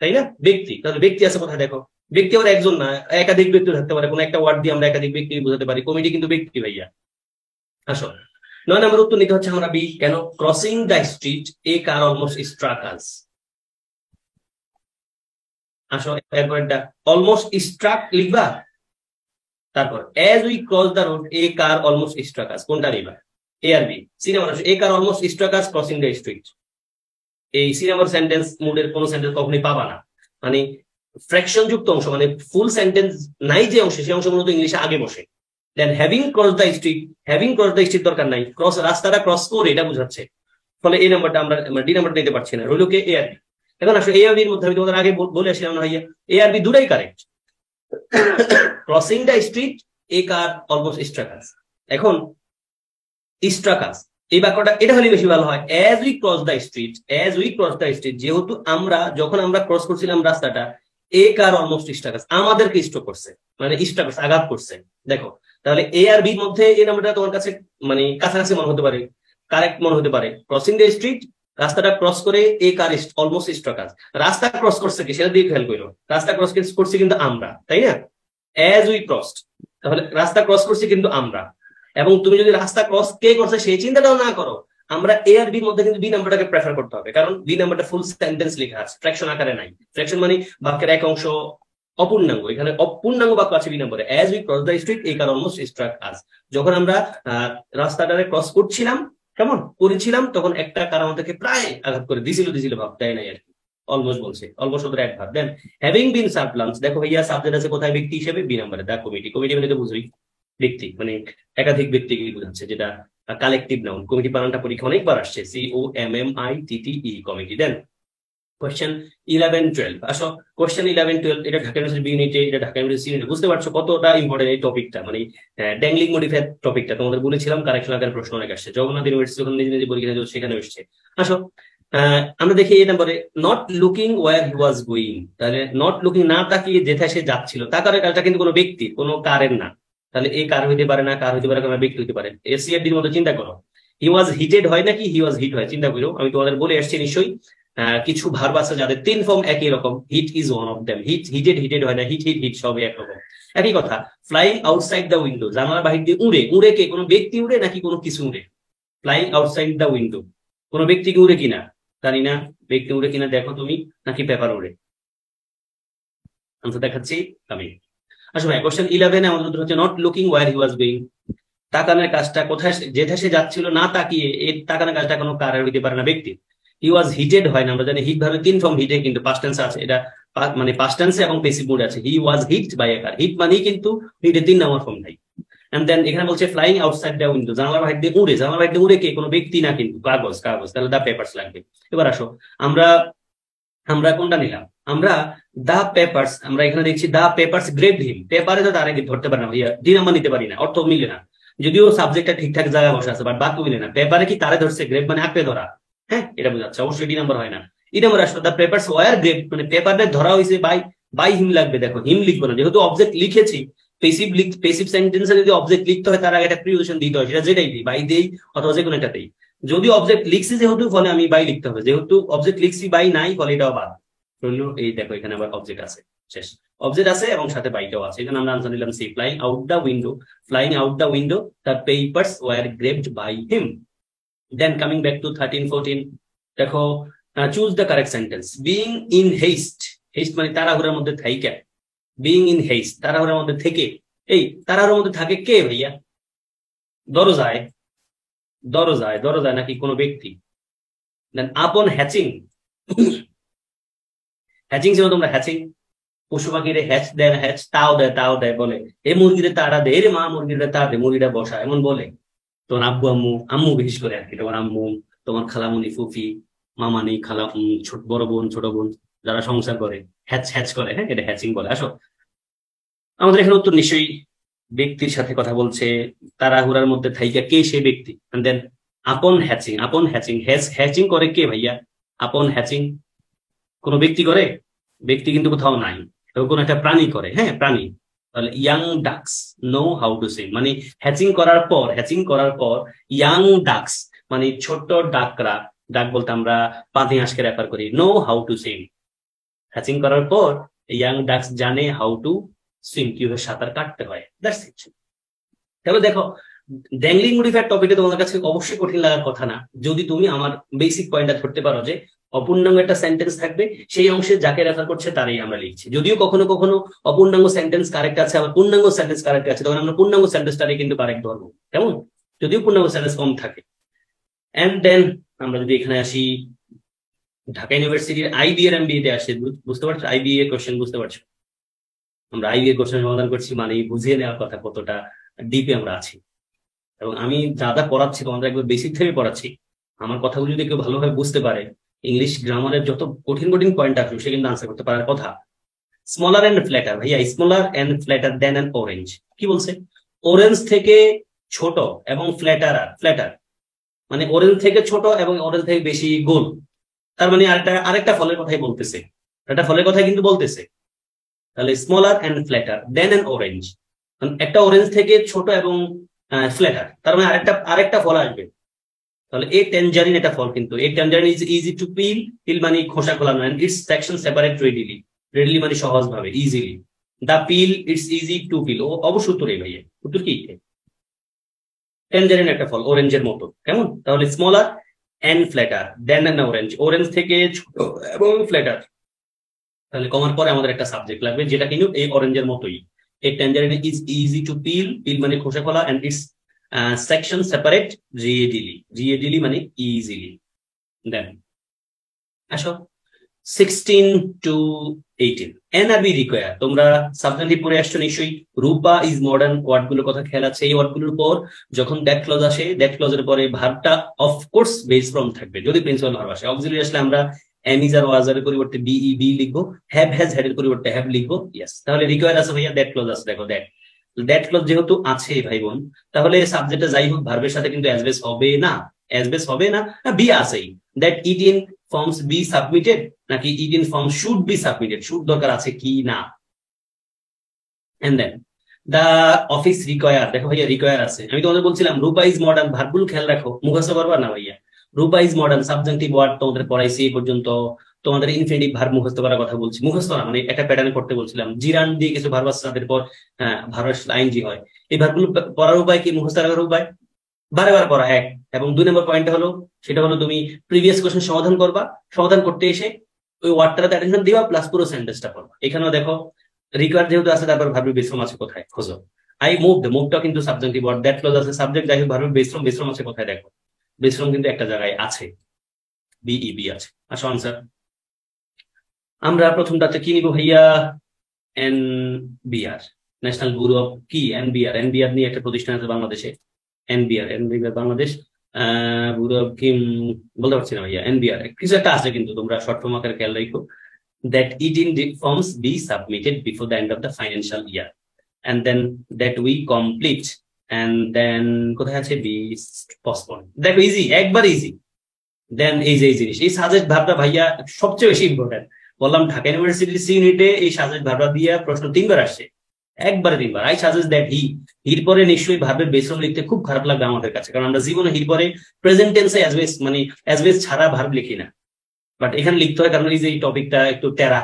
তাই না? ব্যক্তি, তাহলে ব্যক্তি আছে কোথায়? দেখো ব্যক্তি আবার একজন না, একাধিক ব্যক্তি থাকতে পারে, কোনো একটা ওয়ার্ড দিয়ে আমরা একাধিক ব্যক্তি বোঝাতে পারি, কমিটি কিন্তু ব্যক্তি ভাইয়া। আসো 9 নম্বর উত্তর নিতে হচ্ছে আমরা বি। কেন? Crossing the street a car almost struck us. আসো এরপর একটা অলমোস্ট স্ট্রাক লিখবা, তারপর as we cross the road a car almost struck us, কোনটা নিবা? এ আর বি। সি নাম্বার আসো a car almost struck us crossing the street. এই সি নাম্বার সেন্টেন্স মুডের কোন সেন্টেন্স কখনোই পাবা না, মানে ফ্র্যাকশন যুক্ত অংশ, মানে ফুল সেন্টেন্স নাই যে অংশ, সেই অংশ মূলত ইংলিশে আগে বসে। দেন হ্যাভিং ক্রস দ্য স্ট্রিট দরকার নাই, রাস্তাটা ক্রস করে এটা বোঝাচ্ছে, ফলে এই নাম্বারটা আমরা ডি নাম্বারটা নিতে পারছি না, রইল কে? এ আর বি। এখন আসলে এ আর বির মধ্যে আমি তোমাদের আগে বলে আসলাম না ভাইয়া, এ আর বি দুটাই correct. Crossing the street a car almost struck us. এখন স্ট্রাক আস এই বাক্যটা এটা হলে বেশি ভালো হয়। Age we cross the street, যেহেতু যখন আমরা ক্রস করছিলাম রাস্তাটা, এ কার অলমোস্ট স্ট্রাক আস, আমাদেরকে স্ট্রোক করছে, মানে স্ট্রাক করছে, আঘাত করছে। দেখো তাহলে এ আর বির মধ্যে এই নাম্বারটা তোমার কাছে মানে কাছাকাছি মনে হতে পারে, কারেক্ট মনে হতে পারে। ক্রসিং দ্য স্ট্রিট, রাস্তাটা ক্রস করে এ কার অলমোস্ট স্ট্রাক আস, রাস্তা ক্রস করছে কি সেটা দিয়ে খেয়াল করো, রাস্তা ক্রস করছি কিন্তু আমরা, তাই না? এজ উই ক্রসড, তাহলে রাস্তা ক্রস করছি কিন্তু আমরা। এবং তুমি যদি রাস্তা ক্রস কে করছে সেই চিন্তাটাও না করো, আমরা এ আর বির মধ্যে কিন্তু বি নাম্বারটাকে প্রেফার করতে হবে, কারণ বি নাম্বারটা ফুল সেন্টেন্স লেখা আছে, ফ্র্যাকশন আকারে নাই। ফ্র্যাকশন মানে বাক্যের এক অংশ অপূর্ণাঙ্গ, এখানে অপূর্ণাঙ্গ বাক্য আছে বি নাম্বারে। As we cross the street a car almost struck us, যখন আমরা রাস্তাটারে ক্রস করেছিলাম, তখন একটা কার আমাদেরকে প্রায় আঘাত করে দিছিল ভাব, তাই নাই আর কি, অলমোস্ট বলছে, অলমোস্ট ওদের এক ভাব। দেন হ্যাভিং বিন সার্ভড লাঞ্চ, দেখো ভাইয়া সাবজেক্ট আছে কোথায়? ব্যক্তি হিসেবে বি নাম্বারে, দা কমিটি মানে তো বুঝবি ব্যক্তি, মানে একাধিক ব্যক্তিকে বোঝাচ্ছে, যেটা কালেকটিভ নাউন। কমিটি বানানটা পরীক্ষা অনেকবার আসছে, COMMITTE, কমিটি। দেন কোয়েশ্চেন 11-12, আসো কোয়েশ্চেন 11-12, এটা ঢাকা ইউনিভার্সিটি বি ইউনিটে, এটা ঢাকা ইউনিভার্সিটি সি ইউনিটে। বুঝতে পারছো কতটা ইম্পর্টেন্ট এই টপিকটা, মানে ড্যাংলিং মডিফাইড টপিকটা তোমাদের বলেছিলাম, কারেকশন আকারে প্রশ্ন অনেক আসছে, জগন্নাথ ইউনিভার্সিটি যখন নিজে পরীক্ষা দিয়েছে সেখানে এসেছে। আসো আমরা দেখি এই নম্বরে not looking where he was going, তাহলে নট লুকিং, না তাকিয়ে যেথায় সে যাচ্ছিল, তাকারের কাজটা কিন্তু কোনো ব্যক্তি, কোনো কারের না, তাহলে এই কার হইতে পারে না, কার হইতে পারে, কোনো ব্যক্তি হইতে পারে। এসিআরডির মতো চিন্তা করো, হি ওয়াজ হিটেড হয় নাকি হি ওয়াজ হিট হয়, চিন্তা করো। আমি তোমাদের বলে আসছি নিশ্চয়ই, কিছু ভার্ব আছে যাদের 3 ফর্ম একই রকম, hit is one of them, hitted হয় না, হিট সবই একরকম। একই কথা, ফ্লাইং আউটসাইড দ্য উইন্ডো, জানালার বাহির দিয়ে উড়ে কে? কোনো ব্যক্তি উড়ে নাকি কোনো কিছু উড়ে? ফ্লাইং আউটসাইড দ্য উইন্ডো, কোনো ব্যক্তি কি উড়ে কিনা জানি না, ব্যক্তি উড়ে কিনা দেখো তুমি, নাকি পেপার উড়ে? আনসার দেখাচ্ছি আমি। আসলে কোশ্চেন 11 আমাদের উত্তর হচ্ছে not looking where he was going, তাকানোর কাজটা কোথায়, যেথায় সে যাচ্ছিল না তাকিয়ে, এই তাকানোর কাজটা কোনো কারের হইতে পারে না, ব্যক্তি। হি ওয়াজ হিটেড হয় না, আমরা জানি হিট ভাবে 3 ফর্ম, হিটে কিন্তু পাস্ট টেন্স আছে, এটা মানে পাস্ট টেন্সে এবং প্যাসিভ মুড আছে। He was hit by a car, hit মানেই কিন্তু হিটে 3 নাম্বার ফর্ম নাই। এন্ড দেন এখানে বলছে ফ্লাইং আউটসাইড দ্য উইন্ডো, জানালার বাইরে দিয়ে উড়ে, জানালার বাইরে দিয়ে উড়ে কে? কোনো ব্যক্তি না, কিন্তু কাগজ, তাহলে দা পেপারস লাগবে। এবার আসো আমরা কোনটা নিলাম? আমরা দা পেপারস, আমরা এখানে দেখছি দা পেপারস গ্রেভড হিম, পেপারে তো তার ধরতে পারে না ভাইয়া, ডি নাম্বার নিতে পারি না, অর্থ মিলে না, যদিও সাবজেক্টটা ঠিকঠাক জায়গায় বসে আছে, বাট বাক্য মিলে না। পেপারে কি তারে ধরছে, গ্রেভ মানে আঁকড়ে ধরা, হ্যাঁ এটা বোঝাচ্ছে, অবশ্যই ডি নাম্বার হয় না। নম্বর আসলো দ্য পেপারস ওয়ার গ্রেভড, মানে পেপারে ধরা হয়েছে বাই হিম লাগবে, দেখো হিম লিখবো না, যেহেতু অবজেক্ট লিখেছি। পেসিভ সেন্টেন্সে যদি অবজেক্ট লিখতে হয় তার আগে একটা প্রিপোজিশন দিতে হয়, সেটা যেটাই দিই, বাই দেই অথবা যে কোনো একটা দেই। যদি অবজেক্ট লিখছি যেহেতু, ফলে আমি বাই লিখতে হবে, যেহেতু অবজেক্ট লিখছি বাই নাই, ফলে এটাও বাদ রইলো। এই দেখো এখানে আবার অবজেক্ট আছে, শেষ অবজেক্ট আছে এবং সাথে বাইটাও আছে। এখানে আমরা আনসার নিলাম C. Flying out the window, flying out the window the papers were grabbed by him. Then coming back to 13-14, দেখো choose the correct sentence. Being in haste, haste মানে তাড়াহুড়ার মধ্যে থাইকা, বিইং ইন হেস্ট তাড়াহুড়ার মধ্যে থেকে, এই তাড়াহুড়ার মধ্যে থাকে কে ভাইয়া? দরজায়, দরজায়, দরজায় নাকি কোনো ব্যক্তি? দেন আপন হ্যাচিং, হ্যাচিং ছিল তোমরা হ্যাচিং, পশু পাখিরে হ্যাচ দেয়, হ্যাচ তাও দেয়, তাও দেয় বলে এ মুরগিরে তাড়া দে, রে মা মুরগিরে তাড়া দে, মুরগিটা বসা, এমন বলে। তোমার আব্বু আম্মু, আম্মু বিশেষ করে আর কি, তোমার আম্মু, তোমার খালামুনি, ফুফি, মামানি, খালা, ছোট বড় বোন, ছোট বোন যারা সংসার করে হ্যাচ হ্যাচ করে, হ্যাঁ এটা হ্যাচিং বলে। আসো আমাদের এখানে উত্তর নিশ্চয়ই ব্যক্তির সাথে কথা বলছে, তাড়াহুড়ার মধ্যে থাইকা কে সেই ব্যক্তি। দেন আপন হ্যাচিং, আপন হ্যাচিং, হ্যাচিং করে কে ভাইয়া? আপন হ্যাচিং কোন ব্যক্তি করে? ব্যক্তি কিন্তু কোথাও নাই, কোন একটা প্রাণী করে, হ্যাঁ প্রাণী। তাহলে young ducks know how to Singh, মানে হ্যাচিং করার পর, হ্যাচিং করার পর ইয়াং ডাকস মানে ছোট ডাকরা, ডাক বলতে আমরা পাতি হাঁসকে রেফার করি, know how to Singh. Hatching করার পর ইয়াং ডাকস জানে হাউ টু সুইম, কিভাবে সাঁতার কাটতে হয়। That's it. তাহলে দেখো ড্যাংলিং মডিফায়ার টপিকে তোমাদের কাছে অবশ্যই কঠিন লাগার কথা না, যদি তুমি আমার বেসিক পয়েন্টটা ধরতে পারো যে অপূর্ণাঙ্গ একটা সেন্টেন্স থাকবে, সেই অংশে যাকে রেফার করছে তারই আমরা লিখছি। যদিও কখনো কখনো অপূর্ণাঙ্গ সেন্টেন্স কারেক্ট আছে, আবার পূর্ণাঙ্গ সেন্টেন্স কারেক্ট আছে, তখন আমরা পূর্ণাঙ্গ সেন্টেন্সটারই কিন্তু কারেক্ট ধরবো, কেমন? যদিও পূর্ণাঙ্গ সেন্টেন্স কম থাকে। এন্ড দেন আমরা যদি এখানে আসি ঢাকা ইউনিভার্সিটির আইবিএ এমবিএ তে আসে, বুঝতে পারছো আইবিএ কোশ্চেন, বুঝতে পারছো আমরা আইবিএ কোশ্চেন সমাধান করছি, মানে বুঝিয়ে নেওয়ার কথা কতটা ডিপে আমরা আছি। এবং আমি যা যা পড়াচ্ছি তোমাদের একবার বেসিক থেকে পড়াচ্ছি, আমার কথাগুলো যদি কেউ ভালোভাবে বুঝতে পারে, ইংলিশ গ্রামারের যত কঠিন কঠিন পয়েন্ট আসবে সে কিন্তু আনসার করতে পারার কথা। স্মলার এন্ড ফ্ল্যাটার, ভাইয়া smaller and flatter than an orange, কি বলছে? অরেঞ্জ থেকে ছোট এবং ফ্ল্যাটার, ফ্ল্যাটার মানে অরেঞ্জ থেকে ছোট এবং অরেঞ্জ থেকে বেশি গোল, তার মানে আরেকটা ফলের কথাই বলতেছে, একটা ফলের কথাই কিন্তু বলতেছে। তাহলে smaller and flatter than an orange, একটা অরেঞ্জ থেকে ছোট এবং ফ্ল্যাটার, তার মানে আরেকটা ফল আসবে। তাহলে এই ট্যানজারিন একটা ফল, কিন্তু এই tangerine is easy to peel, peel মানে খোসা খোলানো, and its section separate readily, readily মানে সহজ ভাবে, easily. The peel it's easy to peel, ও অবশ্য উত্তর এই ভাইয়া, উত্তর কি? ট্যানজারিন একটা ফল অরেঞ্জের মতো, কেমন? তাহলে smaller and flatter than an orange, orange থেকে ছোট এবং ফ্ল্যাটার, তাহলে কমার পরে আমাদের একটা সাবজেক্ট লাগবে যেটা কিন্তু এই অরেঞ্জের মতোই। এই tangerine is easy to peel, peel মানে খোসা খোলা, এন্ড ইটস সেকশন সেপারেট রিয়েডিলি, রিয়েডিলি মানে ইজিলি। দেন আসো 16-18 এনআরবি রিকোয়ার, তোমরা সাবজেক্টিভ পড়ে আসছো নিশ্চয়ই। রূপা ইজ মডার্ন, ওয়ার্ড গুলোর কথা খেয়াল আছে। এই ওয়ার্ড গুলোর পর যখন দ্যাট ক্লজ আসে, দ্যাট ক্লজের পরে ভার্বটা অফকোর্স বেস ফ্রম থাকবে, যদি প্রিন্সিপাল ভার্ব আসে। অক্সিলারি আসলে আমরা এম ইজ আর ওয়াজ এর পরিবর্তে বিই বি লিখবো, হ্যাভ হ্যাজ হ্যাড এর পরিবর্তে হ্যাভ লিখবো। ইয়েস, তাহলে রিকোয়ার আছে ভাইয়া, দ্যাট ক্লজ আছে, দেখো দ্যাট ক্লজ যেহেতু আছে ভাই বোন, তাহলে সাবজেক্টে যাই হোক ভার্বের সাথে কিন্তু অ্যাজ বেস হবে না, অ্যাজ বেস হবে না, বি আছেই। That it in forms be submitted নাকি it in form should be submitted, should দরকার আছে কি না। And then the office require, দেখো ভাইয়া রিকোয়ার আছে। আমি তোমাদের বলছিলাম রূপা ইজ মডার্ন, ভার্বগুলো খেয়াল রাখো, মুখস্থ করবা না ভাইয়া। রূপা ইজ মডার্ন সাবজেক্টিভ ওয়ার্ড তোমাদের পড়াইছি এই পর্যন্ত, তোমাদের ইনফিনিটিভ ভার্ব মুখস্থ করার কথা বলছি, মুখস্থ না মানে একটা প্যাটার্ন করতে বলছিলাম। জিরান দিয়ে কিছু ভার্ব আছে তাদের পর ভার্ব আইনজি হয়, এই ভার্বগুলো পড়ার উপায় কি, মুখস্থ রাখার উপায় বারে বার পড়া, এক। এবং 2 নম্বর পয়েন্টটা হলো, সেটা হলো তুমি প্রিভিয়াস কোশ্চেন সমাধান করবা, সমাধান করতে এসে ওই ওয়ার্ডটাতে অ্যাটেনশন দিবা, প্লাস পুরো সেন্টেন্সটা পড়বা। এখানেও দেখো রিকোয়ার যেহেতু আছে, তারপর ভার্বের বিশ্রাম আছে কোথায় খোঁজো। আই মুভড, মুভটা কিন্তু সাবজেক্টিভ ওয়ার্ড, দ্যাট ক্লজ আছে সাবজেক্ট, যাই হোক ভার্বের বিশ্রাম, বিশ্রাম আছে কোথায় দেখো, বিশ্রাম কিন্তু একটা জায়গায় আছে, বিই আছে। আসো আনসার আমরা প্রথমটাতে কি নিব ভাইয়া, এনবিআর, ন্যাশনাল ব্যুরো অফ কি, এনবিআর, এনবিআর নিয়ে একটা প্রতিষ্ঠান আছে বাংলাদেশে, NBR, NBR Bangladesh bureau of কি বলতে পারছি না ভাইয়া, এনবিআর কিছু একটা আছে, কিন্তু তোমরা শর্ট ফর্ম আকারে খেয়াল রাখো। That it in forms be submitted before the end of the financial year, and then that we complete, and then কোথায় আছে বি postpone। দেখো ইজি, একবার ইজি, দেন এই জিনিস, এই সাজেস্ট ভার্বটা ভাইয়া সবচেয়ে বেশি ইম্পর্টেন্ট। বললাম ঢাকা ইউনিভার্সিটির সি ইউনিটে এই সাজেস্ট ভার্বটা দিয়ে প্রশ্ন 3 বার আসছে, একবারে 3 বার। আই সাজেস্ট দ্যাট হির পরে নিশ্চয়ই ভার্বের বেস ফর্ম লিখতে খুব খারাপ লাগবে আমাদের কাছে, কারণ আমরা জীবনে হির পরে প্রেজেন্ট টেন্সে অ্যাজ বেস ছাড়া ভার্ব লিখি না। বাট এখানে লিখতে হয় কারণ এই যে এই টপিকটা একটু টেরা,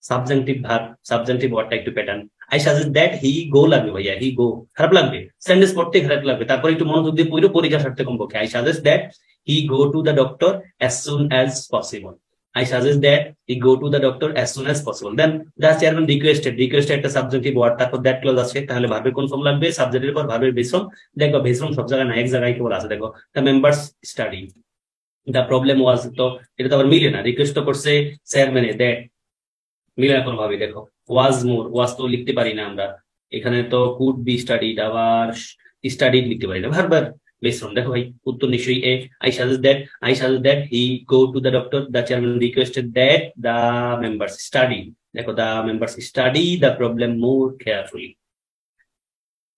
সাবজেক্টিভ ভার্ব, সাবজেক্টিভ ওয়ার্ডটা একটু pattern. I suggest that he go লাগবে ভাইয়া, হি গো খারাপ লাগবে, সেন্টেন্স পড়তে খারাপ লাগবে, তারপরে একটু মনোযোগ দিয়ে পড়ো, পরীক্ষা সারতে কমপক্ষে। I suggest that he go to the doctor as soon as possible. I suggest that he go to the doctor as soon as possible. Then the chairman requested একটা সাবজেক্টিভ ওয়ার্ড, তারপর দ্যাট ক্লজ আছে, তাহলে ভার্বের কোন form লাগবে? সাবজেক্টের পর ভার্বের বেস ফর্ম। দেখো বেস ফর্ম সব জায়গায় না, এক জায়গায় কেবল আছে। দেখো the members study, the problem was, তো এটা তো আবার মিলে না, রিকোয়েস্ট তো করছে চেয়ারম্যানে, দ্যাট মিলে না কোনোভাবে। দেখো ওয়াজ মোর, ওয়াজ তো লিখতে পারি না আমরা, এখানে তো কুড বি স্টাডিড, আবার স্টাডিড লিখতে পারি না, ভার্বের বেস ফর্ম। দেখো ভাই উত্তর নিশ্চয়ই এ। I suggest that he go to the doctor, the chairman requested that the members study, দেখো the members study the problem more carefully.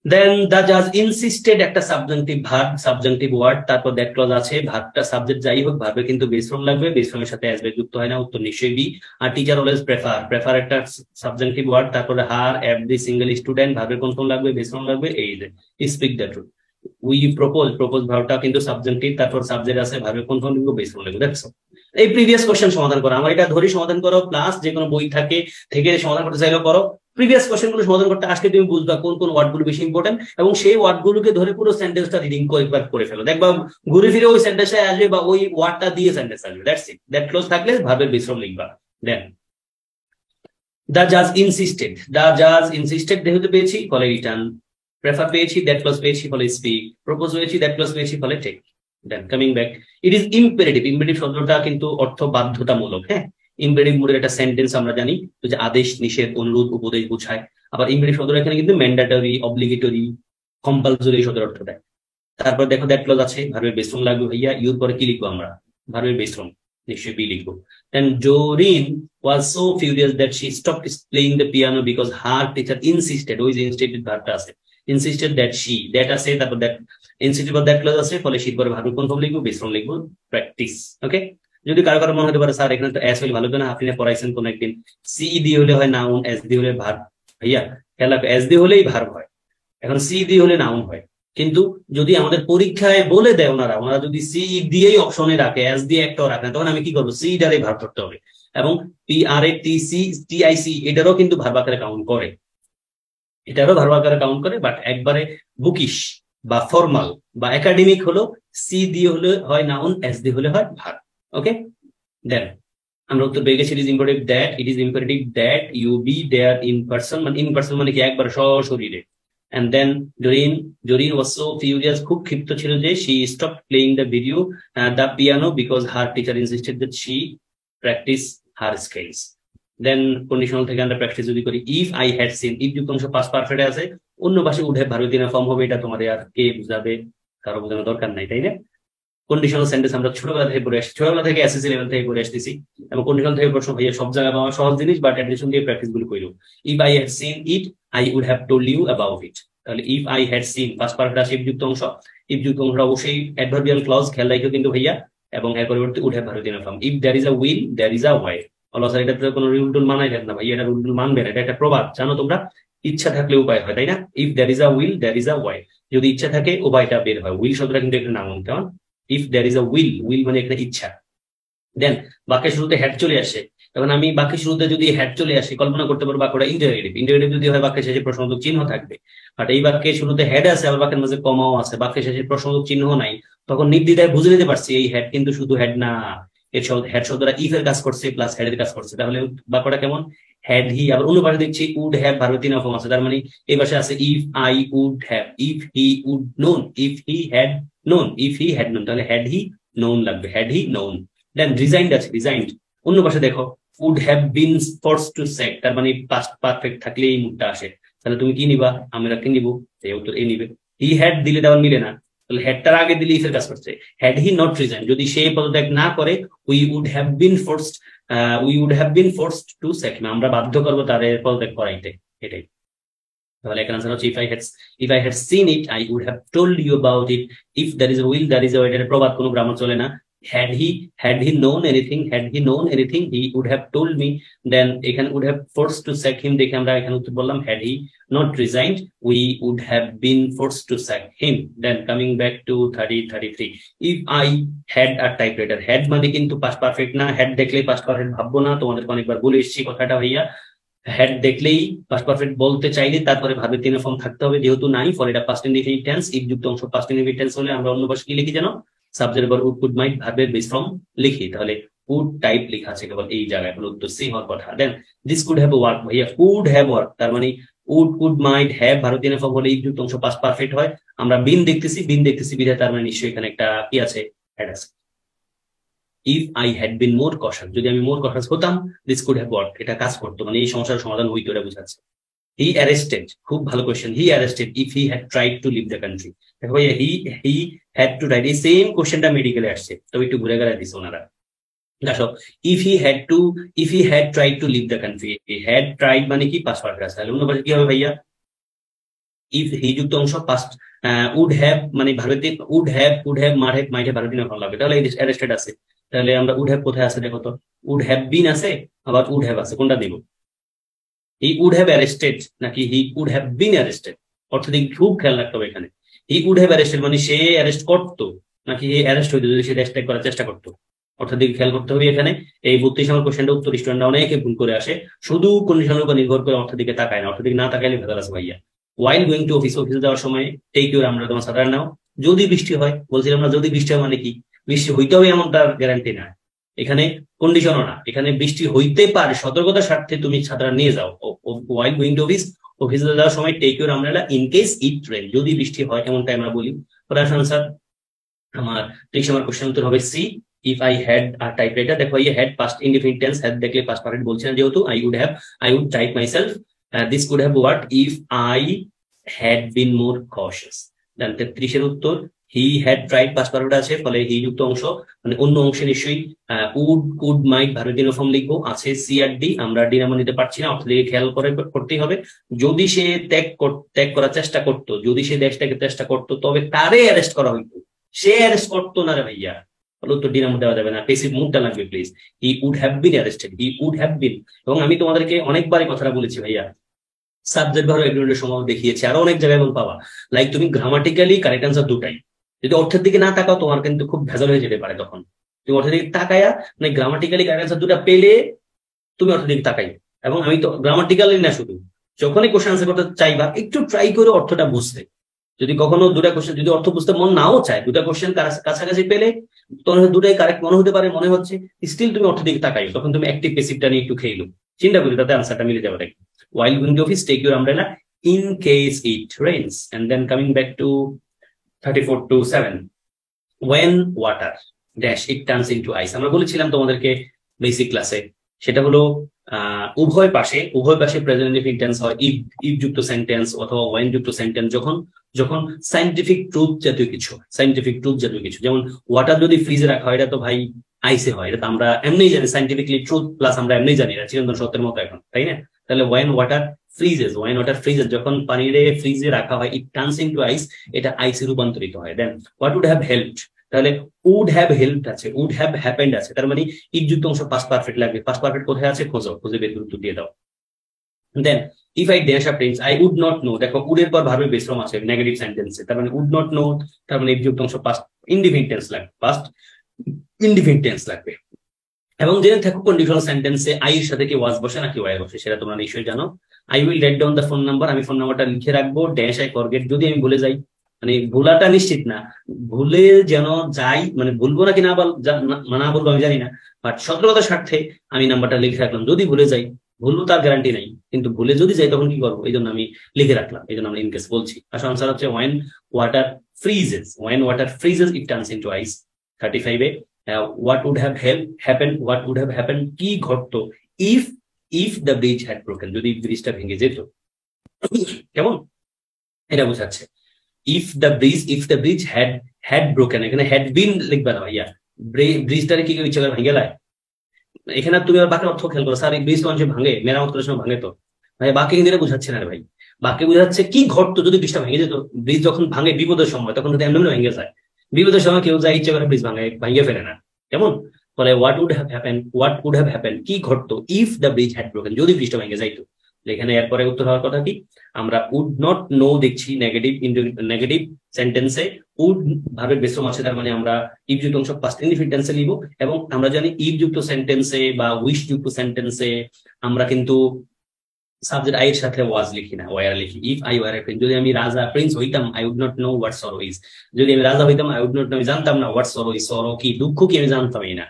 Then the judge insisted একটা সাবজেক্টিভ ভার্ব, সাবজেক্টিভ ওয়ার্ড, তারপর that clause আছে, ভার্বটা subject যাই হোক, ভার্বে কিন্তু base form লাগবে, base ফর্মের সাথে অ্যাস বেস যুক্ত হয় না, উত্তর নিশ্চয়ই বি। আর টিচার অলওয়েজ প্রেফার একটা সাবজেক্টিভ ওয়ার্ড, তারপরে হার এভরি সিঙ্গেল স্টুডেন্ট, ভার্বের কোন ফর্ম লাগবে? বেস ফর্ম লাগবে, এই যে speak the truth. We propose ভার্বটা কিন্তু সাবজেক্টিভ, তারপর সাবজেক্ট আছে, ভার্বের কোন ফর্ম লিখবো? বেস ফর্ম লিখবো। দেখছো এই প্রিভিয়াস কোশ্চেন সমাধান করো, আমার এটা ধরে সমাধান করো, প্লাস যে কোনো বই থেকে সমাধান করতে চাইলেও করো। প্রিভিয়াস কোশ্চেন গুলো সমাধান করতে আজকে তুমি বুঝবা কোন কোন ওয়ার্ড গুলো বেশি ইম্পর্টেন্ট, এবং সেই ওয়ার্ড গুলোকে ধরে পুরো সেন্টেন্সটা রিডিং করে ফেলো, দেখবা ঘুরে ফিরে ওই সেন্টেন্সে আসবে বা ওই ওয়ার্ডটা দিয়ে সেন্টেন্স আসবে। দ্যাটস ইট, দ্যাট ক্লোজ থাকলে ভার্বের বেস ফর্ম লিখবা। দেন দ্য জাজ ইনসিস্টেড যেহেতু পেয়েছি ফলে রিটার্ন, প্রেফার পেয়েছি, দ্যাট ক্লজ পেয়েছি ফলে স্পিক, প্রপোজ পেয়েছি, দ্যাট ক্লজ পেয়েছি ফলে take. Then coming back, it is imperative শব্দটা কিন্তু অর্থ বাধ্যতামূলক। হ্যাঁ, ইম্পেরেটিভ মোডের একটা সেন্টেন্স আমরা জানি যে আদেশ, নিষেধ, অনুরোধ, উপদেশ বোঝায়। আবার ইম্পেরেটিভ শব্দটা এখানে কিন্তু ম্যান্ডেটরি, অব্লিগেটরি, কম্পালসরি শব্দের অর্থ দেয়। তারপর দেখো দ্যাট ক্লজ আছে, ভার্বের বেস ফর্ম লাগবে ভাইয়া, ইউর পরে কি লিখবো আমরা? ভার্বের বেস ফর্ম নিশ্চয়ই বি লিখবো। দেন জোরিন was so furious that she stopped playing the piano because her teacher insisted, ওই যে ইনস্টিটিউট ভার্বটা আছে, insisted that she, that আছে, তারপর দ্যাট ইনস্টিটিউট দ্যাট ক্লজ আছে, ফলে শীত পরে ভার্বের কোন ফর্ম লিখবো? বেস ফর্ম লিখবো, প্র্যাকটিস। ওকে, যদি কারো মনে হতে পারে স্যার এখানে তো এস হলে ভালো না, আপনি পড়াইছেন কোন একদিন, সি দিয়ে হলে হয় নাউন, এস দিয়ে হলে ভার্ব। ভাইয়া খেলা এস দিয়ে হলেই ভার্ব হয়, এখন সি দিয়ে হলে নাউন হয়। কিন্তু যদি আমাদের পরীক্ষায় বলে দেয় ওনারা যদি সি দিয়েই অপশনে রাখে, এস দিয়ে একটাও রাখে, তখন আমি কি করবো? সি ডারে ভার্ব ধরতে হবে। এবং P R A T C T I C এটারও কিন্তু ভার্ব আকারে কাউন্ট করে, বাট একবারে বুকিশ বা ফর্মাল বা একাডেমিক হলো সি দিয়ে হলে হয় নাউন, এস দিয়ে হলে হয় ভার্ব। ওকে, দেন আমরা উত্তর পেয়ে গেছি, it is imperative that you be there in person, মানে ইন পার্সন মানে কি একবার সশরীরে। And then Doreen was so furious, খুব ক্ষিপ্ত ছিল যে she stopped playing the piano because her teacher insisted that she practice her skills. Then conditional থেকে আমরা প্র্যাকটিস যদি করি, if I had seen, if যুক্ত অংশ পাস্ট পারফেক্টে আছে, অন্য ভাষা উঠে ভারতীয় ফর্ম হবে, এটা তোমাদের আর কে বুঝাবে, কারো বোঝানোর দরকার নাই, তাই না? কন্ডিশনাল সেন্টেন্স আমরা ছোটবেলা থেকে এসএসসি লেভেল থেকে পড়ে আসতেছি, এবং কন্ডিশনাল থেকে প্রশ্ন ভাইয়া সব জায়গায় পাওয়া সহজ জিনিস, বাট অ্যাডিশন দিয়ে প্র্যাকটিস গুলো কইলো। if I had seen it I would have told you about it, তাহলে if I had seen past perfect আছে, if যুক্ত অংশ অবশ্যই অ্যাডভার্বিয়াল ক্লজ খেয়াল রাখো কিন্তু ভাইয়া, এবং এর পরিবর্তে উড হ্যাভ ভারতীয় form. if there is a will there is a way, also এটা কোনো রুল টুল মানাই না ভাইয়া, এটা রুল টুল মানবে না, এটা একটা প্রবাদ, জানো তোমরা? ইচ্ছা থাকলে উপায় হয়, তাই না? if there is a will there is a way, যদি ইচ্ছা থাকে উপায়টা বের হয়। উইল শব্দটা কিন্তু একটা নাউন, কেমন? if there is a will মানে একটা ইচ্ছা। দেন বাক্যের শুরুতে হ্যাড চলে আসে, তখন আমি বাক্যের শুরুতে যদি হ্যাড চলে আসে কল্পনা করতে পারবো বাক্যটা ইন্টারোগেটিভ যদি হয় বাক্যের শেষে প্রশ্নবোধক চিহ্ন থাকবে। বাট এই বাক্যের শুরুতে হ্যাড আছে, আবার বাক্যের মাঝে কমাও আছে, বাক্যের শেষে প্রশ্নবোধক চিহ্ন নাই, তখন নির্দ্বিধায় বুঝে নিতে পারছি এই হ্যাড কিন্তু শুধু হ্যাড না, এর হ্যাড শব্দটা ইফ এর কাজ করছে প্লাস হ্যাড এর কাজ করছে। তাহলে বাক্যটা কেমন? Had he. আবার অন্য পাশে দেখছি উড হ্যাভ ভার্বের 3 ফর্ম আছে, তার মানে এই পাশে আছে if I would have, if he would known, if he had known, তাহলে হ্যাড হি নোন লাগবে, had he known. Then resigned আছে, রিজাইন্ড অন্য পাশে দেখো would have been forced to sack, তার মানে পাস্ট পারফেক্ট থাকলে এই মুডটা আসে, তাহলে তুমি কি নিবা? আমরা কি নিব? এই উত্তর এ নিবে। হি হ্যাড দিলে তেমন মিলে না, তাহলে হ্যাডটার আগে দিলে ইফের কাজ করছে। হ্যাড হি নট রিজাইন, যদি সে পদত্যাগ না করে, we would have been forced to sack, আমরা বাধ্য করবো তার পদত্যাগ করাইতে, এটাই। তাহলে এখানে আনসার হচ্ছে if I had seen it I would have told you about it, if there is a will there is a way, এটা প্রবাদ, কোনো গ্রামার চলে না। had he known anything he would have told me. Then এখানে would have forced to sack him দেখে আমরা এখানে উত্তর বললাম had he not resigned we would have been forced to sack him. Then coming back to 33 if I had a typewriter, had মানে কিন্তু past perfect না, had দেখলেই past perfect ভাববো না, তোমাদেরকে অনেকবার বলে এসেছি কথাটা ভাইয়া। had দেখলেই past perfect বলতে চাইলে তারপরে ভাবে তিন ফর্ম থাকতে হবে, যেহেতু নাই ফলে এটা past indefinite tense। if যুক্ত অংশ past indefinite tense হলে আমরা অন্য পাশে কি লিখি জানো, সাবজেক্ট এর would could might ভার্বের বেস ফর্ম লিখি, তাহলে would টাইপ লেখা আছে কেবল এই জায়গায়, হলো উত্তর সি হওয়ার কথা। দেন this could have worked ভাইয়া, could have worked তার মানে would could might have ভারতীয় ফর্ম হলে if যুক্ত অংশ past perfect হয়। আমরা বিন দেখতেছি বিধায় তার মানে নিশ্চয়ই এখানে একটা কি আছে, had আছে। if I had been more cautious, যদি আমি more cautious হতাম this could have worked, এটা কাজ করতো, মানে এই সমস্যার সমাধান হইতো, এটা বোঝাচ্ছে। he arrested, খুব ভালো question, he arrested if he had tried to leave the country। দেখো ভাইয়া he had to write, এই সেম কোশ্চেনটা মেডিকেলে আসছে, তবে একটু ঘুরে গেলে দিছে ওনারা। দেখো if he had tried to leave the country, he had tried মানে কি past perfect আছে, তাহলে অন্য পাশে কি হবে ভাইয়া, if he যুক্ত অংশ past would have মানে ভারতে would have might have ভারতীয় ফর্ম লাগবে, তাহলে arrested আছে, তাহলে আমরা would have কোথায় আছে দেখো তো, would have been আছে আবার would have আছে, কোনটা দিব, he would have arrested নাকি he would have been arrested, অর্থ দিক খুব খেয়াল রাখতে হবে এখানে। he would have arrested মানে সে অ্যারেস্ট করতো নাকি he অ্যারেস্ট হইতো যদি সে দেশত্যাগ করার চেষ্টা করতো, অর্থ দিক খেয়াল করতে হবে এখানে। এই 32 নম্বর কোশ্চেনটা উত্তর স্টুডেন্টরা অনেকে ভুল করে আসে, শুধু কন্ডিশনের উপর নির্ভর করে অর্থ দিকে তাকায় না, অর্থ দিকে না তাকাইলে ভেজাল আছে ভাইয়া। while going to অফিসে যাওয়ার সময় টেক ইউর আমরা তোমার সাধারণ নাও, যদি বৃষ্টি হয় বলছিলাম না, যদি বৃষ্টি হয় মানে কি বৃষ্টি হইতে হবে এমন তার গ্যারান্টি না, এখানে কন্ডিশনও না, এখানে বৃষ্টি হইতে পারে, সতর্কতার স্বার্থে তুমি ছাতা নিয়ে যাও। while going to অফিসে যাওয়ার সময় take your umbrella in case it rain, যদি বৃষ্টি হয় এমনটাই আমরা বলি। আনসার আমার 30 নম্বর কোশ্চেন উত্তর হবে C if I had a typewriter। দেখো এই had past indefinite tense, had দেখলে past perfect বলছি না, যেহেতু I would type myself, this could have worked if I had been more cautious। দেন 33 এর উত্তর he had tried past perfect আছে, ফলে he যুক্ত অংশ মানে অন্য অংশে নিশ্চয়ই would could might ভারতীয় ফর্ম লিখবো, আছে সি আর ডি, আমরা ডি নাম নিতে পারছি না, অর্থ দিকে খেয়াল করতেই হবে। যদি সে ত্যাগ করার চেষ্টা করতো, যদি সে দেশটাকে চেষ্টা করতো তবে তারে অ্যারেস্ট করা হইতো, সে অ্যারেস্ট করতো না রে ভাইয়া, উত্তর ডি নাম্বার দেওয়া যাবে না, পেসিভ মুডটা লাগবে please. He would have been arrested, he would have been. এবং আমি তোমাদেরকে অনেকবারই কথাটা বলেছি ভাইয়া, সাবজেক্ট ভার্ব এগ্রিমেন্টের সময় দেখিয়েছি, আরো অনেক জায়গায় এমন পাবা, লাইক তুমি গ্রামাটিক্যালি কারেক্ট আনসার দুটাই, যদি অর্থের দিকে না তাকাও তোমার কিন্তু খুব ভেজাল হয়ে যেতে পারে, তখন তুমি অর্থের দিকে তাকায়া মানে গ্রামাটিক্যালি কারেক্ট আনসার দুটা পেলে তুমি অর্থের দিকে তাকাই। এবং আমি তো গ্রামাটিক্যালি না, শুধু যখনই কোশ্চেন আনসার করতে চাইবা একটু ট্রাই করে অর্থটা বুঝতে, যদি কখনো দুটা কোশ্চেন যদি অর্থ বুঝতে মন নাও চায়, দুটা কোশ্চেন কাছাকাছি পেলে তোমার দুটাই কারেক্ট মনে হতে পারে, মনে হচ্ছে, স্টিল তুমি অর্থ দিকে তাকাই, তখন তুমি অ্যাক্টিভ পেসিভটা নিয়ে একটু খেয়ে চিন্তা করি, তাতে আনসারটা মিলে যাবে। while going to office take your umbrella in case it rains। and then coming back to 34 to 7 when water dash it turns into ice, আমরা বলেছিলাম তোমাদেরকে বেসিক ক্লাসে, সেটা হলো উভয় পাশে প্রেজেন্ট ইনডিফিনিট টেন্স হয় if যুক্ত সেন্টেন্স অথবা when যুক্ত সেন্টেন্স যখন সায়েন্টিফিক ট্রুথ জাতীয় কিছু, যেমন ওয়াটার যদি ফ্রিজে রাখা হয় এটা তো ভাই আইসে হয়, এটা তো আমরা এমনি জানি, সায়েন্টিফিকলি ট্রুথ প্লাস আমরা এমনি জানি, এটা চিরন্তন সত্যের মতো এখন, তাই না? তাহলে when water freezes যখন পানিরে ফ্রিজে রাখা হয় it turns into ice, এটা আইসে রূপান্তরিত হয়। দেন what would have helped, তাহলে would have helped আছে, would have happened আছে, তার মানে if যুক্ত অংশ past perfect লাগবে, past perfect কোথায় আছে খুঁজে বের করে উত্তর দিয়ে দাও। দেন if I dash a prince I would not know, দেখো would এর পর ভার্বের বেস ফর্ম আছে নেগেটিভ সেন্টেন্সে, তার মানে would not know, তার মানে if যুক্ত অংশ past indefinite tense লাগবে। এবং জেনে থাকো কন্ডিশনাল সেন্টেন্সে আই এর সাথে কি ওয়াজ বসে নাকি ওয়াই বসে, সেটা তোমরা নিশ্চয়ই জানো। I will write down the phone number, আমি ফোন নাম্বারটা লিখে রাখবো, ড্যাশ আই ফরগেট, যদি আমি ভুলে যাই, মানে ভুলাটা নিশ্চিত না, ভুলে যেন যাই, মানে ভুলবো নাকি না বলবো আমি জানি না, বাট সতর্কতার স্বার্থে আমি নাম্বারটা লিখে রাখলাম, যদি ভুলে যাই, ভুলবো তার গ্যারান্টি নাই, কিন্তু ভুলে যদি যাই তখন কি করবো, এই জন্য আমি লিখে রাখলাম, এই জন্য আমরা ইনকেস বলছি। আসলে আনসার হচ্ছে when water freezes it turns into ice। 35 A what would have happened কি ঘটতো if the bridge had broken, যদি ব্রিজটা ভেঙে যেত, কেমন এটা বোঝাচ্ছে। if the bridge had broken, এখানে had been লিখবা না ভাইয়া, ব্রিজটারে কি ইচ্ছা করে ভেঙে লায়, এখানে তুমি আর বাকি অর্থ খেয়াল করো, স্যার এই ব্রিজ মানুষ ভাঙে, মেরামত করার সময় ভাঙে, তো ভাই বাকি কিন্তু বোঝাচ্ছে না রে ভাই, বাকি বোঝাচ্ছে কি ঘটতো যদি ব্রিজটা ভেঙে যেত। ব্রিজ যখন ভাঙে বিপদের সময় তখন যদি এমনি ভেঙে যায়, বিপদের সময় কেউ যায় ইচ্ছা করে ব্রিজ ভাঙে ফেলে না, কেমন বলে হোয়াট উড হ্যাভ হ্যাপেন, কি ঘটতো if the bridge had broken, যদি ব্রিজটা ভেঙে যাইতো। এখানে এরপরে উত্তর হওয়ার কথা কি, আমরা উড নট নো দেখছি নেগেটিভ সেন্টেন্সে, উড ভার্বের বেসম আছে, তার মানে আমরা ইফ যুক্ত অংশ পাস্ট ইনডিফিনিট টেন্সে লিখব। এবং আমরা জানি ইফ যুক্ত সেন্টেন্সে বা উইশ যুক্ত সেন্টেন্সে আমরা কিন্তু সাবজেক্ট আই এর সাথে ওয়াজ লিখি না, ওয়ার লিখি। If I were a prince, যদি আমি রাজা প্রিন্স হইতাম, I would not know what sorrow is. যদি আমি রাজা হইতাম, আই উড নট নো, আমি জানতাম না হোয়াট সরো ইজ, সরো কি, দুঃখ কি আমি জানতামই না।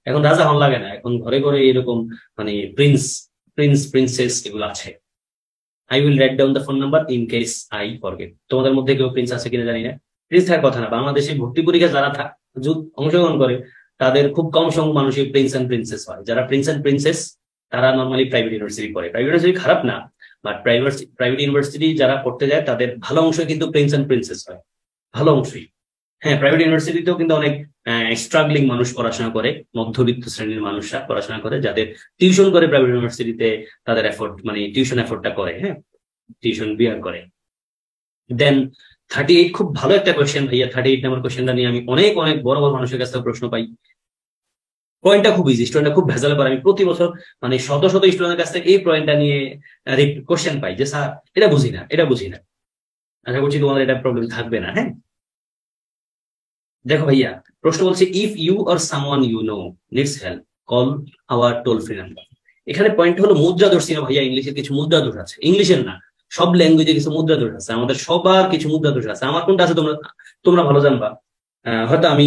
এখন রাজা হন লাগে না, এখন ঘরে ঘরে এরকম মানে প্রিন্সেস এগুলো আছে। I will write down the phone number in case I forget. তোমাদের মধ্যে কেউ প্রিন্স আছে কিনা জানি না, প্রিন্স থাকার কথা না। বাংলাদেশে ভর্তি পরীক্ষা যারা অংশগ্রহণ করে তাদের খুব কম সংখ্যক মানুষই প্রিন্স এন্ড প্রিন্সেস হয়। যারা প্রিন্স এন্ড প্রিন্সেস তারা নর্মালি প্রাইভেট ইউনিভার্সিটি পড়ে। প্রাইভেট ইউনিভার্সিটি খারাপ না, বাট প্রাইভেট ইউনিভার্সিটি যারা পড়তে যায় তাদের ভালো অংশ কিন্তু প্রিন্স এন্ড প্রিন্সেস হয়, ভালো অংশই। হ্যাঁ, প্রাইভেট ইউনিভার্সিটিতেও কিন্তু অনেক স্ট্রাগলিং মানুষ পড়াশোনা করে, মধ্যবিত্ত শ্রেণীর মানুষরা পড়াশোনা করে, যাদের টিউশন করে প্রাইভেট ইউনিভার্সিটিতে, তাদের এফোর্ট মানে টিউশন এফোর্টটা করে, হ্যাঁ টিউশন বিয়ার করে। দেন 38 খুব ভালো একটা কোয়েশ্চেন ভাইয়া। 38 নাম্বার কোয়েশ্চেনটা নিয়ে আমি অনেক অনেক বড় বড় মানুষের কাছ থেকে প্রশ্ন পাই। পয়েন্টটা খুব ইজি, স্টুডেন্টটা খুব ভেজালে পারে। আমি প্রতি বছর মানে শত শত স্টুডেন্টের কাছ থেকে এই পয়েন্টটা নিয়ে কোয়েশ্চেন পাই যে স্যার এটা বুঝি না, এটা বুঝি না। আশা করছি তোমাদের এটা প্রবলেম থাকবে না। হ্যাঁ, দেখো ভাইয়া, প্রশ্ন বলছে if you or someone you know needs help call our toll free number. এখানে পয়েন্ট হলো মুদ্রা দোষ ছিল ভাইয়া, ইংলিশের কিছু মুদ্রা দোষ আছে, ইংলিশের না সব ল্যাঙ্গুয়েজে কিছু মুদ্রা দোষ আছে, আমাদের সবার কিছু মুদ্রা দোষ আছে। আমার কোনটা আছে তোমরা তোমরা ভালো জানবা। হয়তো আমি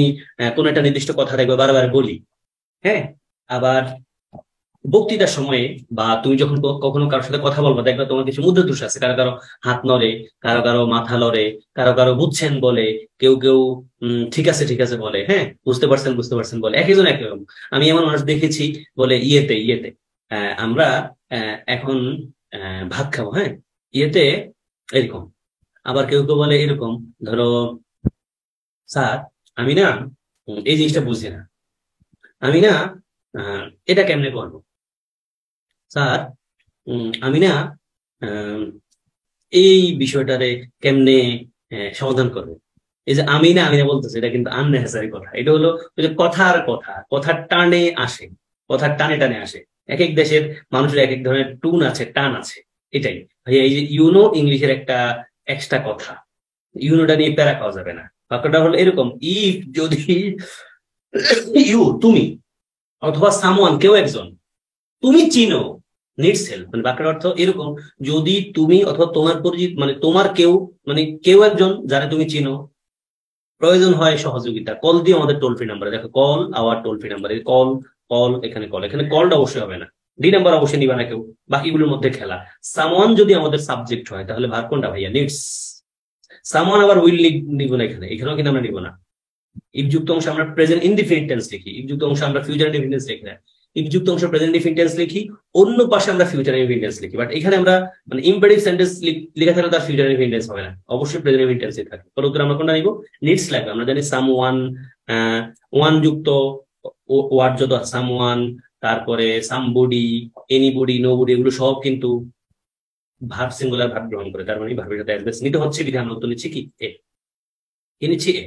কোন একটা নির্দিষ্ট কথা দেখবো বারবার বলি, হ্যাঁ, আবার বক্তৃতার সময়ে বা তুমি যখন কখনো কারোর সাথে কথা বলবো দেখবে তোমার কিছু মুদ্রা দোষ আছে। কারো কারো হাত নড়ে, কারো কারো মাথা লড়ে, কারো কারো বুঝছেন বলে, কেউ কেউ ঠিক আছে ঠিক আছে বলে, হ্যাঁ বুঝতে পারছেন বলে, একজন এক রকম। আমি এমন মানুষ দেখেছি বলে ইয়েতে ইয়েতে আমরা এখন ভাত খাবো, হ্যাঁ ইয়েতে এরকম। আবার কেউ কেউ বলে এরকম, ধরো স্যার আমি না এই জিনিসটা বুঝি না, আমি না এটা কেমনে করবো স্যার, আমি না এই বিষয়টারে কেমনে সমাধান করবো। এই যে আমি না বলতেছে, এটা কিন্তু আননেসেসারি কথা। এটা হলো ওই যে কথার টানে আসে, কথার টানে টানে আসে। এক এক দেশের মানুষের এক এক ধরনের টুন আছে, টান আছে। এটাই ভাইয়া, এই যে ইউনো ইংলিশের একটা এক্সট্রা কথা, ইউনোটা নিয়ে প্যারা খাওয়া যাবে না। বাক্যটা হলো এরকম, ইফ যদি ইউ তুমি অথবা সামওয়ান কেউ একজন তুমি চিনো নিডস হেল্প, মানে বাক্যের অর্থ এরকম, যদি তুমি অথবা তোমার পরিচিত মানে তোমার কেউ মানে কেউ একজন যারা তুমি চিনো প্রয়োজন হয় সহযোগিতা, কল দিয়ে আমাদের টোল ফ্রি নাম্বারে। দেখো call our toll free number, call call এখানে কল, এখানে কলটা অবশ্যই হবে না, ডি নাম্বার অবশ্যই নিবা না কেউ, বাকিগুলোর মধ্যে খেলা। সামওয়ান যদি আমাদের সাবজেক্ট হয় তাহলে ভার কোনটা ভাইয়া, নিডস। সামওয়ান আবার উইল নিব না, এখানেও কিন্তু আমরা নিব না। ইফ যুক্ত অংশ আমরা প্রেজেন্ট ইনডিফিনিট টেন্স লিখি, ইফ যুক্ত অংশ আমরা ফিউচার ইনডিফিনিট লিখি না। ইফ যুক্ত অংশ প্রেজেন্ট ইনডিফিনিট টেন্স লিখি, অন্য পাশে আমরা ফিউচার ইনডিফিনিট টেন্স লিখি। বাট এখানে আমরা মানে ইম্পারেটিভ সেন্টেন্স লেখা থাকলে তার ফিউচার ইনডিফিনিট টেন্স হবে না, অবশ্যই প্রেজেন্ট ইনডিফিনিট টেন্সই থাকে। তাহলে উত্তর আমরা কোনটা নিব, নিডস লাগবে। আমরা জানি সামওয়ান, ওয়ান যুক্ত ওয়ার্ড যত সামওয়ান, তারপরে সামবডি, এনিবডি, নোবডি, এগুলো সব কিন্তু ভার্ব সিঙ্গুলার ভার্ব গ্রহণ করে, তার মানে ভার্বের সাথে অ্যাডভার্স নিতে হচ্ছে, বিধান আমরা উত্তর নিচ্ছি কি এ নিচ্ছি A.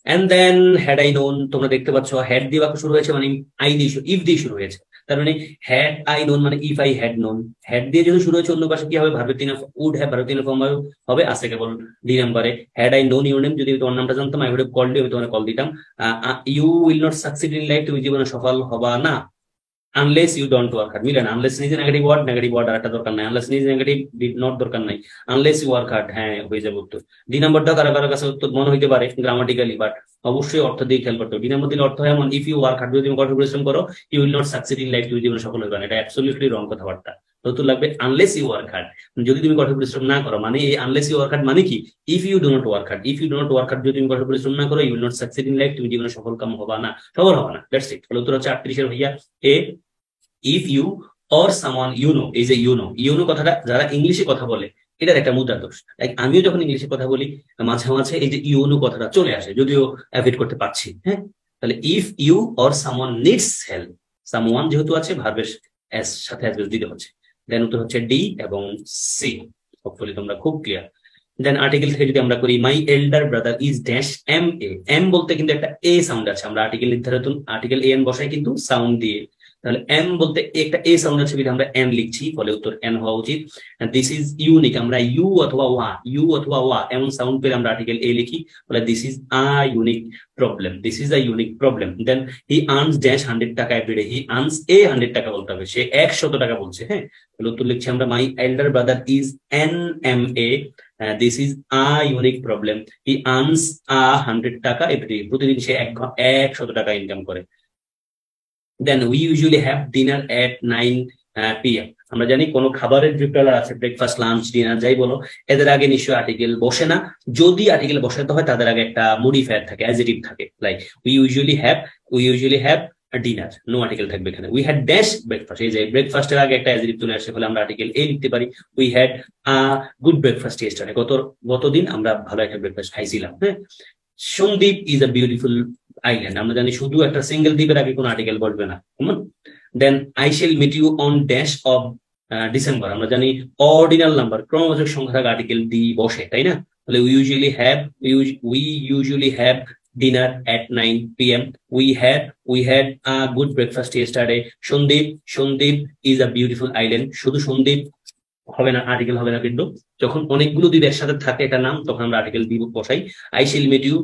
And then had I known, তোমরা দেখতে পাচ্ছ হ্যাড দিয়ে বাক্য শুরু হয়েছে, মানে আই দিয়ে ইফ দিয়ে শুরু হয়েছে, তার মানে হ্যাড আই নোন মানে if I had known. Had দিয়ে যদি শুরু হয়েছে অন্য পাশে কি হবে, ভার্বের তিন উড হ্যাভ, ভার্বের তিন ফর্ম হবে, আছে কেবল ডি নাম্বারে। Had I known your name, যদি তোমার নামটা জানতাম I would have called you, আমি তোমার কল দিতাম। You will not succeed in life, তুমি জীবনে সফল হবা না unless you don't work hard. মিলে না, আনলেস নিজে নেগেটিভ ওয়ার্ড আর একটা দরকার নাই, আনলেস নিজে নেগেটিভ নট দরকার নাই, আনলেস ইউ ওয়ার্ক হার্ড, হ্যাঁ হয়ে যাবে উত্তর। ডি নাম্বারটা কারো কারো কাছে উত্তর মনে হইতে পারে গ্রামাটিক্যালি, বাট অবশ্যই অর্থ দিয়ে খেয়াল করতে হবে। ডি নাম্বার দিলে অর্থ হয় এমন, ইফ ইউ ওয়ার্ক হার্ড, যদি তুমি কঠোর পরিশ্রম করো, you will not succeed in life, তুমি জীবনে সফল হবে না। এটা অ্যাবসলিউটলি রং কথাবার্তা। উত্তর লাগবে আনলেস ইউ ওয়ার্ক হার্ড, যদি তুমি কঠোর পরিশ্রম না করো। মানে এই আনলেস ইউ ওয়ার্ক হার্ড মানে কি, if you do not work hard, if you do not work hard, যদি তুমি কঠোর পরিশ্রম না করো, you will not succeed in life, তুমি জীবনে সফল কাম হবা না, সফল হবা না। That's it. তাহলে উত্তর হচ্ছে 38 এর ভাইয়া A. If you or someone you know, এই যে ইউ নো কথাটা যারা ইংলিশে কথা বলে এটার একটা মুদ্রা দোষ। লাইক আমিও যখন ইংলিশে কথা বলি মাঝে মাঝে এই যে ইউ নো কথাটা চলে আসে, যদিও অ্যাভয়েড করতে পারছি। হ্যাঁ, তাহলে if you or someone needs help, someone যেহেতু আছে ভার্বের এস সাথে অ্যাডভার্ব দিতে হচ্ছে। দেন উত্তর হচ্ছে ডি এবং সি। হোপফুলি তোমরা খুব ক্লিয়ার। দেন আর্টিকেল থেকে যদি আমরা করি my elder brother is dash M A, M বলতে কিন্তু একটা এ সাউন্ড আছে, আমরা আর্টিকেল নির্ধারিত আর্টিকেল এন বসাই কিন্তু সাউন্ড দিয়ে, তাহলে এম বলতে একটা এ সাউন্ড আছে, আমরা এন লিখছি, ফলে উত্তর এন হওয়া উচিত। দিস ইজ ইউনিক, আমরা ইউ অথবা ওয়া এমন সাউন্ড পেলে আমরা আর্টিকেল এ লিখি, ফলে this is a unique problem, this is a unique problem. Then he earns dash 100 টাকা এভরিডে, হি আর্নস 100 টাকা বলতে হবে, সে 100 টাকা বলছে, হ্যাঁ, তাহলে উত্তর লিখছি আমরা my elder brother is an M A, this is a unique problem, he earns 100 টাকা এভরিডে, প্রতিদিন সে 100 টাকা ইনকাম করে। Then we usually have dinner at 9 p.m. আমরা জানি কোন খাবারের প্রিপেয়ার আছে, ব্রেকফাস্ট, লাঞ্চ, ডিনার যাই বলো, এদের আগে নিশ্চয়ই আর্টিকেল বসে না, যদি আর্টিকেল বসাতে হয় তাদের আগে একটা মডিফায়ার থাকে, অ্যাডজেক্টিভ থাকে, like we usually have a dinner, no article থাকবে এখানে। we had dash breakfast, এই যে ব্রেকফাস্টের আগে একটা অ্যাডজেক্টিভ চলে আসে, ফলে আমরা আর্টিকেল এ লিখতে পারি, we had a good breakfast yesterday, গতদিন আমরা ভালো একটা ব্রেকফাস্ট খাইছিলাম, হ্যাঁ। Sandwip is a beautiful island, আমরা জানি শুধু একটা সিঙ্গেল দ্বীপের আগে কোনো আর্টিকেল বসবে না। Then I shall meet you on dash of December, আমরা জানি অর্ডিনাল নাম্বার ক্রমবাচক সংখ্যার আগে আর্টিকেল দি বসে, তাই না, তাহলে we usually have dinner at 9 p.m. we had a good breakfast yesterday. Sandwip is a beautiful island, শুধু সন্দ্বীপ হবে না, আর্টিকেল হবে না, কিন্তু যখন অনেকগুলো দ্বীপ একসাথে থাকে এটা নাম, তখন আমরা আর্টিকেল দ্বীপ বসাই। I shall meet you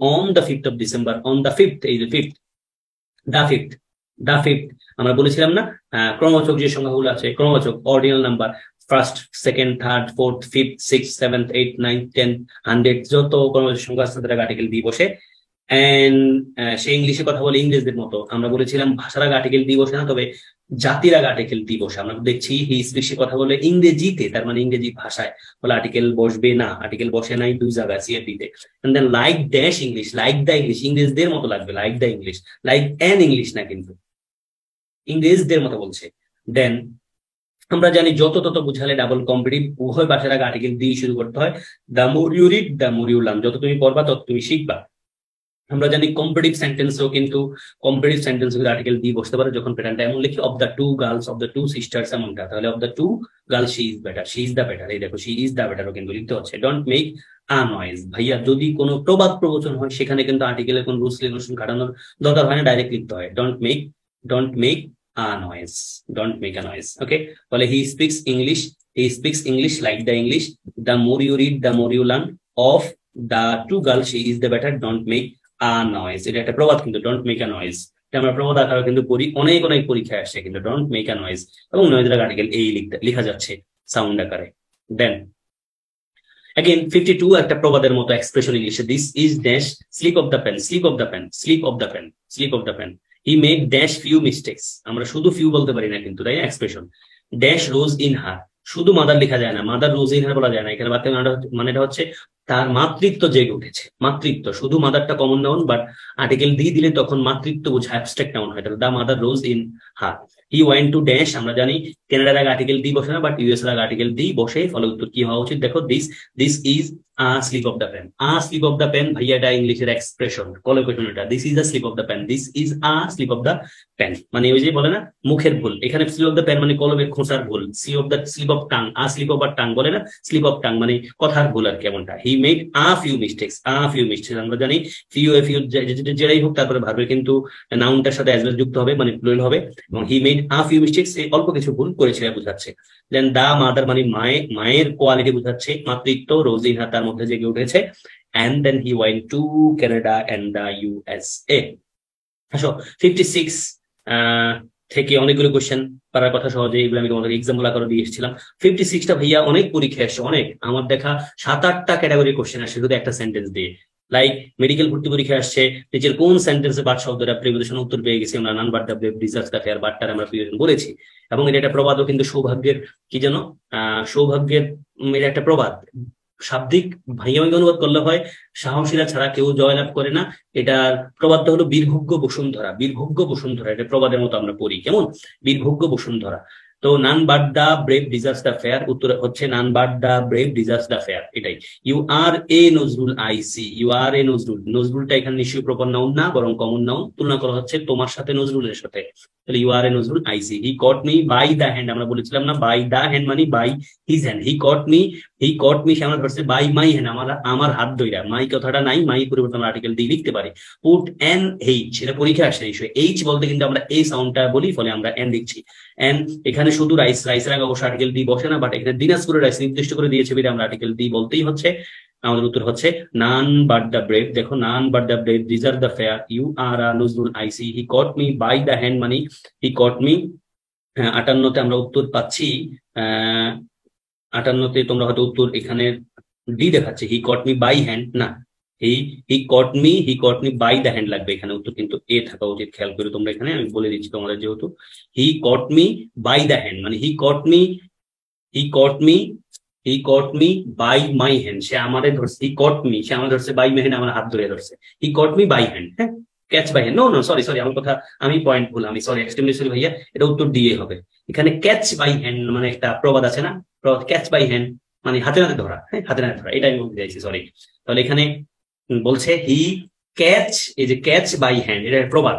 on the 5th of December, on the 5th, এই যে 5th, the 5th আমরা বলেছিলাম না, ক্রমবাচক যে সংখ্যাগুলো আছে, ক্রমবাচক ordinal number, first, second, third, fourth, fifth, 6, 7, 8, 9, 10, 100 যত ক্রমবাচক সংখ্যা আছে তাদের আর্টিকেল দিয়ে বসে। এন্ড সে ইংলিশে কথা বলে ইংরেজদের মতো, আমরা বলেছিলাম ভাষার আগে আর্টিকেল দিয়ে বসে না, তবে জাতির আগে আর্টিকেল দিয়ে বসে। আমরা দেখছি হি স্পিক্স কথা বলে ইংরেজিতে, তার মানে ইংরেজি ভাষায়, বলে আর্টিকেল বসবে না, আর্টিকেল বসে নাই দুই জায়গায় সিএপিতে। And then like dash English, like the English, ইংরেজদের মতো লাগবে, like the English, like an English না, কিন্তু ইংরেজদের মতো বলছে। দেন আমরা জানি যত তত বুঝালে ডাবল কম্পিটিভ, উভয় পাশের আগে আর্টিকেল দিয়ে শুরু করতে হয়। The more you read, the more you learn, যত তুমি পড়বা তত তুমি শিখবা। আমরা জানি কম্পিটিভ সেন্টেন্সও কিন্তু কম্পিটিভ সেন্টেন্স আর্টিকেল দিয়ে বসতে পারে, যখন প্যাটার্নটা এমন লিখি of the two girls, of the two sisters এমনটা, তাহলে of the two girls she is better, she is the better, এই দেখো শি ইজ দ্য বেটারও কিন্তু লিখতে হচ্ছে। ডোন্ট মেক আ নয়েজ, ভাইয়া যদি কোনো প্রবাদ প্রবচন হয় সেখানে কিন্তু আর্টিকেলের কোন রুলস রেগুলেশন কাটানোর দরকার হয় না, ডাইরেক্ট লিখতে হয় don't make a noise, don't make a noise, okay, well he speaks English like the English, the more you read the more you learn, of the two girls she is the better, don't make a noise, এটা একটা প্রবাদ কিন্তু, don't make a noise, এটা আমরা প্রবাদ আকারে কিন্তু পড়ি, অনেক পরীক্ষায় আসে কিন্তু don't make a noise, এবং নয়েজের আর্টিকেল এই লেখা যাচ্ছে সাউন্ড আকারে। দেন again 52 একটা প্রবাদের মতো এক্সপ্রেশন ইংলিশে, this is dash slip of the pen, slip of the pen, slip of the pen, slip of the pen, he made dash few mistakes, আমরা শুধু ফিউ বলতে পারি না কিন্তু, তাই না, expression dash rose in her, শুধু মাদার লেখা যায় না, মাদার রোজ ইন হার বলা যায় না, এখানে বাক্যের মানেটা হচ্ছে তার মাতৃত্ব জেগে উঠেছে, মাতৃত্ব, শুধু মাদারটা কমন নাউন, বাট আর্টিকেল দিয়ে দিলে তখন মাতৃত্ব বোঝা অ্যাবস্ট্রাক্ট নাউন হয়, তাহলে the mother rose in her. He went to dash, আমরা জানি কানাডার আগে আর্টিকেল দিয়ে বসে না, বাট ইউএস এর আগে আর্টিকেল দিয়ে বসে, ফলে উত্তর কি হওয়া উচিত, দেখো this is a slip of the pen, a slip of the pen, ভাইয়া এটা ইংলিশের এক্সপ্রেশন, কলোকেশন এটা, this is a slip of the pen, this is a slip of the pen, মানে ওই যে বলে না মুখের ভুল, এখানে স্লিপ অফ দ্য পেন মানে কলমের খোঁচার ভুল, slip of tongue, a slip of tongue বলে না, স্লিপ অফ টাং মানে কথার ভুল আর কেমনটা। He made a few mistakes, আমরা জানি ফিউ যেটাই হোক তারপরে ভার্বের কিন্তু নাউনটার সাথে অ্যাজ যুক্ত হবে, মানে প্লুরাল হবে, এবং he made a few mistakes, অল্প কিছু ভুল করেছিল বোঝাচ্ছে। দেন দা মাদার মানে মায়ের কোয়ালিটি বোঝাচ্ছে, মাতৃত্ব, রোজ ইন হার তার মধ্যে জেগে উঠেছে। and then he went to Canada and the USA. আসো 56 থেকে অনেকগুলো কোশ্চেন পারার কথা, সহজে এগুলো আমি তোমাদের এক্সাম্পল আকারে দিয়ে এসেছিলাম। 56টা ভাইয়া অনেক পরীক্ষা আসছে, অনেক, আমার দেখা 7-8টা ক্যাটাগরি কোশ্চেন আসছে শুধু একটা সেন্টেন্স দিয়ে, লাইক মেডিকেল ভর্তি পরীক্ষা আসছে, নিচের কোন সেন্টেন্সে বাট শব্দটা প্রিপোজিশন উত্তর পেয়ে গেছি আমরা, none but the brave deserves the fair, বাটটার আমরা প্রিপোজিশন বলেছি, এবং এটা একটা প্রবাদও কিন্তু, সৌভাগ্যের কি যেন, সৌভাগ্যের এটা একটা প্রবাদ, শাব্দিক ভাইয়াভাই অনুবাদ করলে হয় সাহসীরা ছাড়া কেউ জয়লাভ করে না, এটার প্রবাদটা হলো বীরভোগ্য বসুন্ধরা, বীরভোগ্য বসুন্ধরা, এটা প্রবাদের মতো আমরা পড়ি, কেমন, বীরভোগ্য বসুন্ধরা। তো none but the brave deserves the fair, উত্তর হচ্ছে none but the brave deserves the fair, এটাই। You are a Nazrul I see, you are a Nazrul, নজরুলটা এখানে নিশ্চয়ই প্রপার নাউন না, বরং কমন নাউন, তুলনা করা হচ্ছে তোমার সাথে নজরুলের সাথে, তাহলে you are a Nazrul I see. He caught me by the hand, আমরা বলেছিলাম না বাই দা হ্যান্ড মানে by his hand, he caught me he caught me সে আমার ধরছে বাই মাই হ্যান্ড, আমার হাত ধইরা, মাই কথাটা নাই, মাই পরিবর্তন আমরা আর্টিকেল দিয়ে লিখতে পারি। পুট এন এইচ, এটা পরীক্ষা আসে ইস্যু, এইচ বলতে কিন্তু আমরা এই সাউন্ডটা বলি, ফলে আমরা এন লিখছি। এন এখানে শুধু রাইসের আগে অবশ্য আর্টিকেল ডি বসে না, বাট এখানে দিনাজপুরের রাইস নির্দিষ্ট করে দিয়েছে বলে আমরা আর্টিকেল ডি বলতেই হচ্ছে। আমাদের উত্তর হচ্ছে নান বাট দ্য ব্রেভ। দেখো none but the brave, this are the fair, you are Nazrul I see, he caught me by the hand মানে হি কট মি। 58তে আমরা উত্তর পাচ্ছি, 58তে তোমরা হয়তো উত্তর এখানে ডি দেখাচ্ছে, হি কট মি বাই হ্যান্ড, না হি caught me by the hand লাগবে এখানে, উত্তর কিন্তু এ থাকা উচিত। খেয়াল করে তোমরা, এখানে আমি বলে দিচ্ছি তোমাদের, যেহেতু হি caught me by the hand মানে he caught me by my hand, সে আমাদের ধরছে, হি কট মি সে আমাদের ধরছে, বাই মাই হ্যান্ড আমার হাত ধরে ধরছে, he caught me by hand. হ্যাঁ, catch by hand, no sorry আমার কথা, আমি পয়েন্ট ভুল, আমি সরি, এক্সট্রিমলি সরি ভাইয়া, এটা উত্তর দিয়ে হবে। এখানে ক্যাচ বাই হ্যান্ড মানে একটা প্রবাদ আছে না, ক্যাচ বাই হ্যান্ড মানে হাতে নাতে ধরা, হ্যাঁ হাতে নাতে ধরা, এটা আমি বলতে চাইছি, সরি। তাহলে এখানে বলছে হি ক্যাচ, এই যে ক্যাচ বাই হ্যান্ড, এটা প্রবাদ,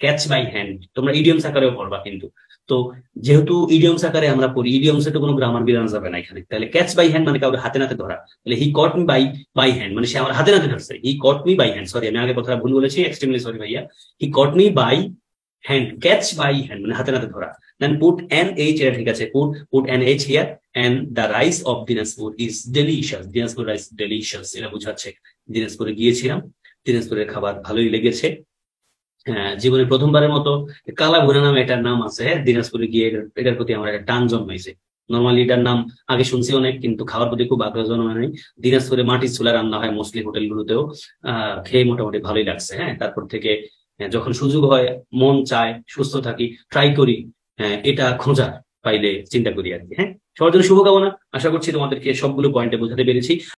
ক্যাচ বাই হ্যান্ড তোমরা ইডিয়মস আকারেও পড়বা কিন্তু। তো যেহেতু ইডিয়মস আকারে আমরা পড়ি, ইডিয়মসে তো কোনো গ্রামার বিরানো যাবে না এখানে, তাহলে ক্যাচ বাই হ্যান্ড মানে কাউকে হাতে নাতে ধরা, তাহলে he caught me by hand মানে সে আমার হাতে নাতে ধরছে, he caught me by hand, sorry আমি আগে কথা ভুল বলেছি, এক্সট্রিমলি সরি ভাইয়া। He caught me by hand, catch by hand মানে হাতে নাতে ধরা। দেন পুট এন এইচ, এটা ঠিক আছে, put N H here, and the rice of Dinajpur is delicious, Dinajpur rice delicious, এটা বুঝাচ্ছে দিনাজপুরে গিয়েছিলাম, দিনাজপুরের খাবার ভালোই লেগেছে। হ্যাঁ, জীবনে প্রথমবারের মতো কালা ভুনা নামে এটার নাম আছে, হ্যাঁ, দিনাজপুরে গিয়ে এটার প্রতি আমার একটা টান জন্মাইছে। নর্মালি এটার নাম আগে শুনছি অনেক, কিন্তু খাওয়ার প্রতি খুব আগ্রহ জন্মায় নাই। দিনাজপুরে মাটির চুলা রান্না হয় মোস্টলি হোটেলগুলোতেও, খেয়ে মোটামুটি ভালোই লাগছে। হ্যাঁ, তারপর থেকে যখন সুযোগ হয়, মন চায়, সুস্থ থাকি, ট্রাই করি, এটা খোঁজা পাইলে চিন্তা করি আর কি। হ্যাঁ, সবার জন্য শুভকামনা, আশা করছি তোমাদেরকে সবগুলো পয়েন্টে বোঝাতে পেরেছি।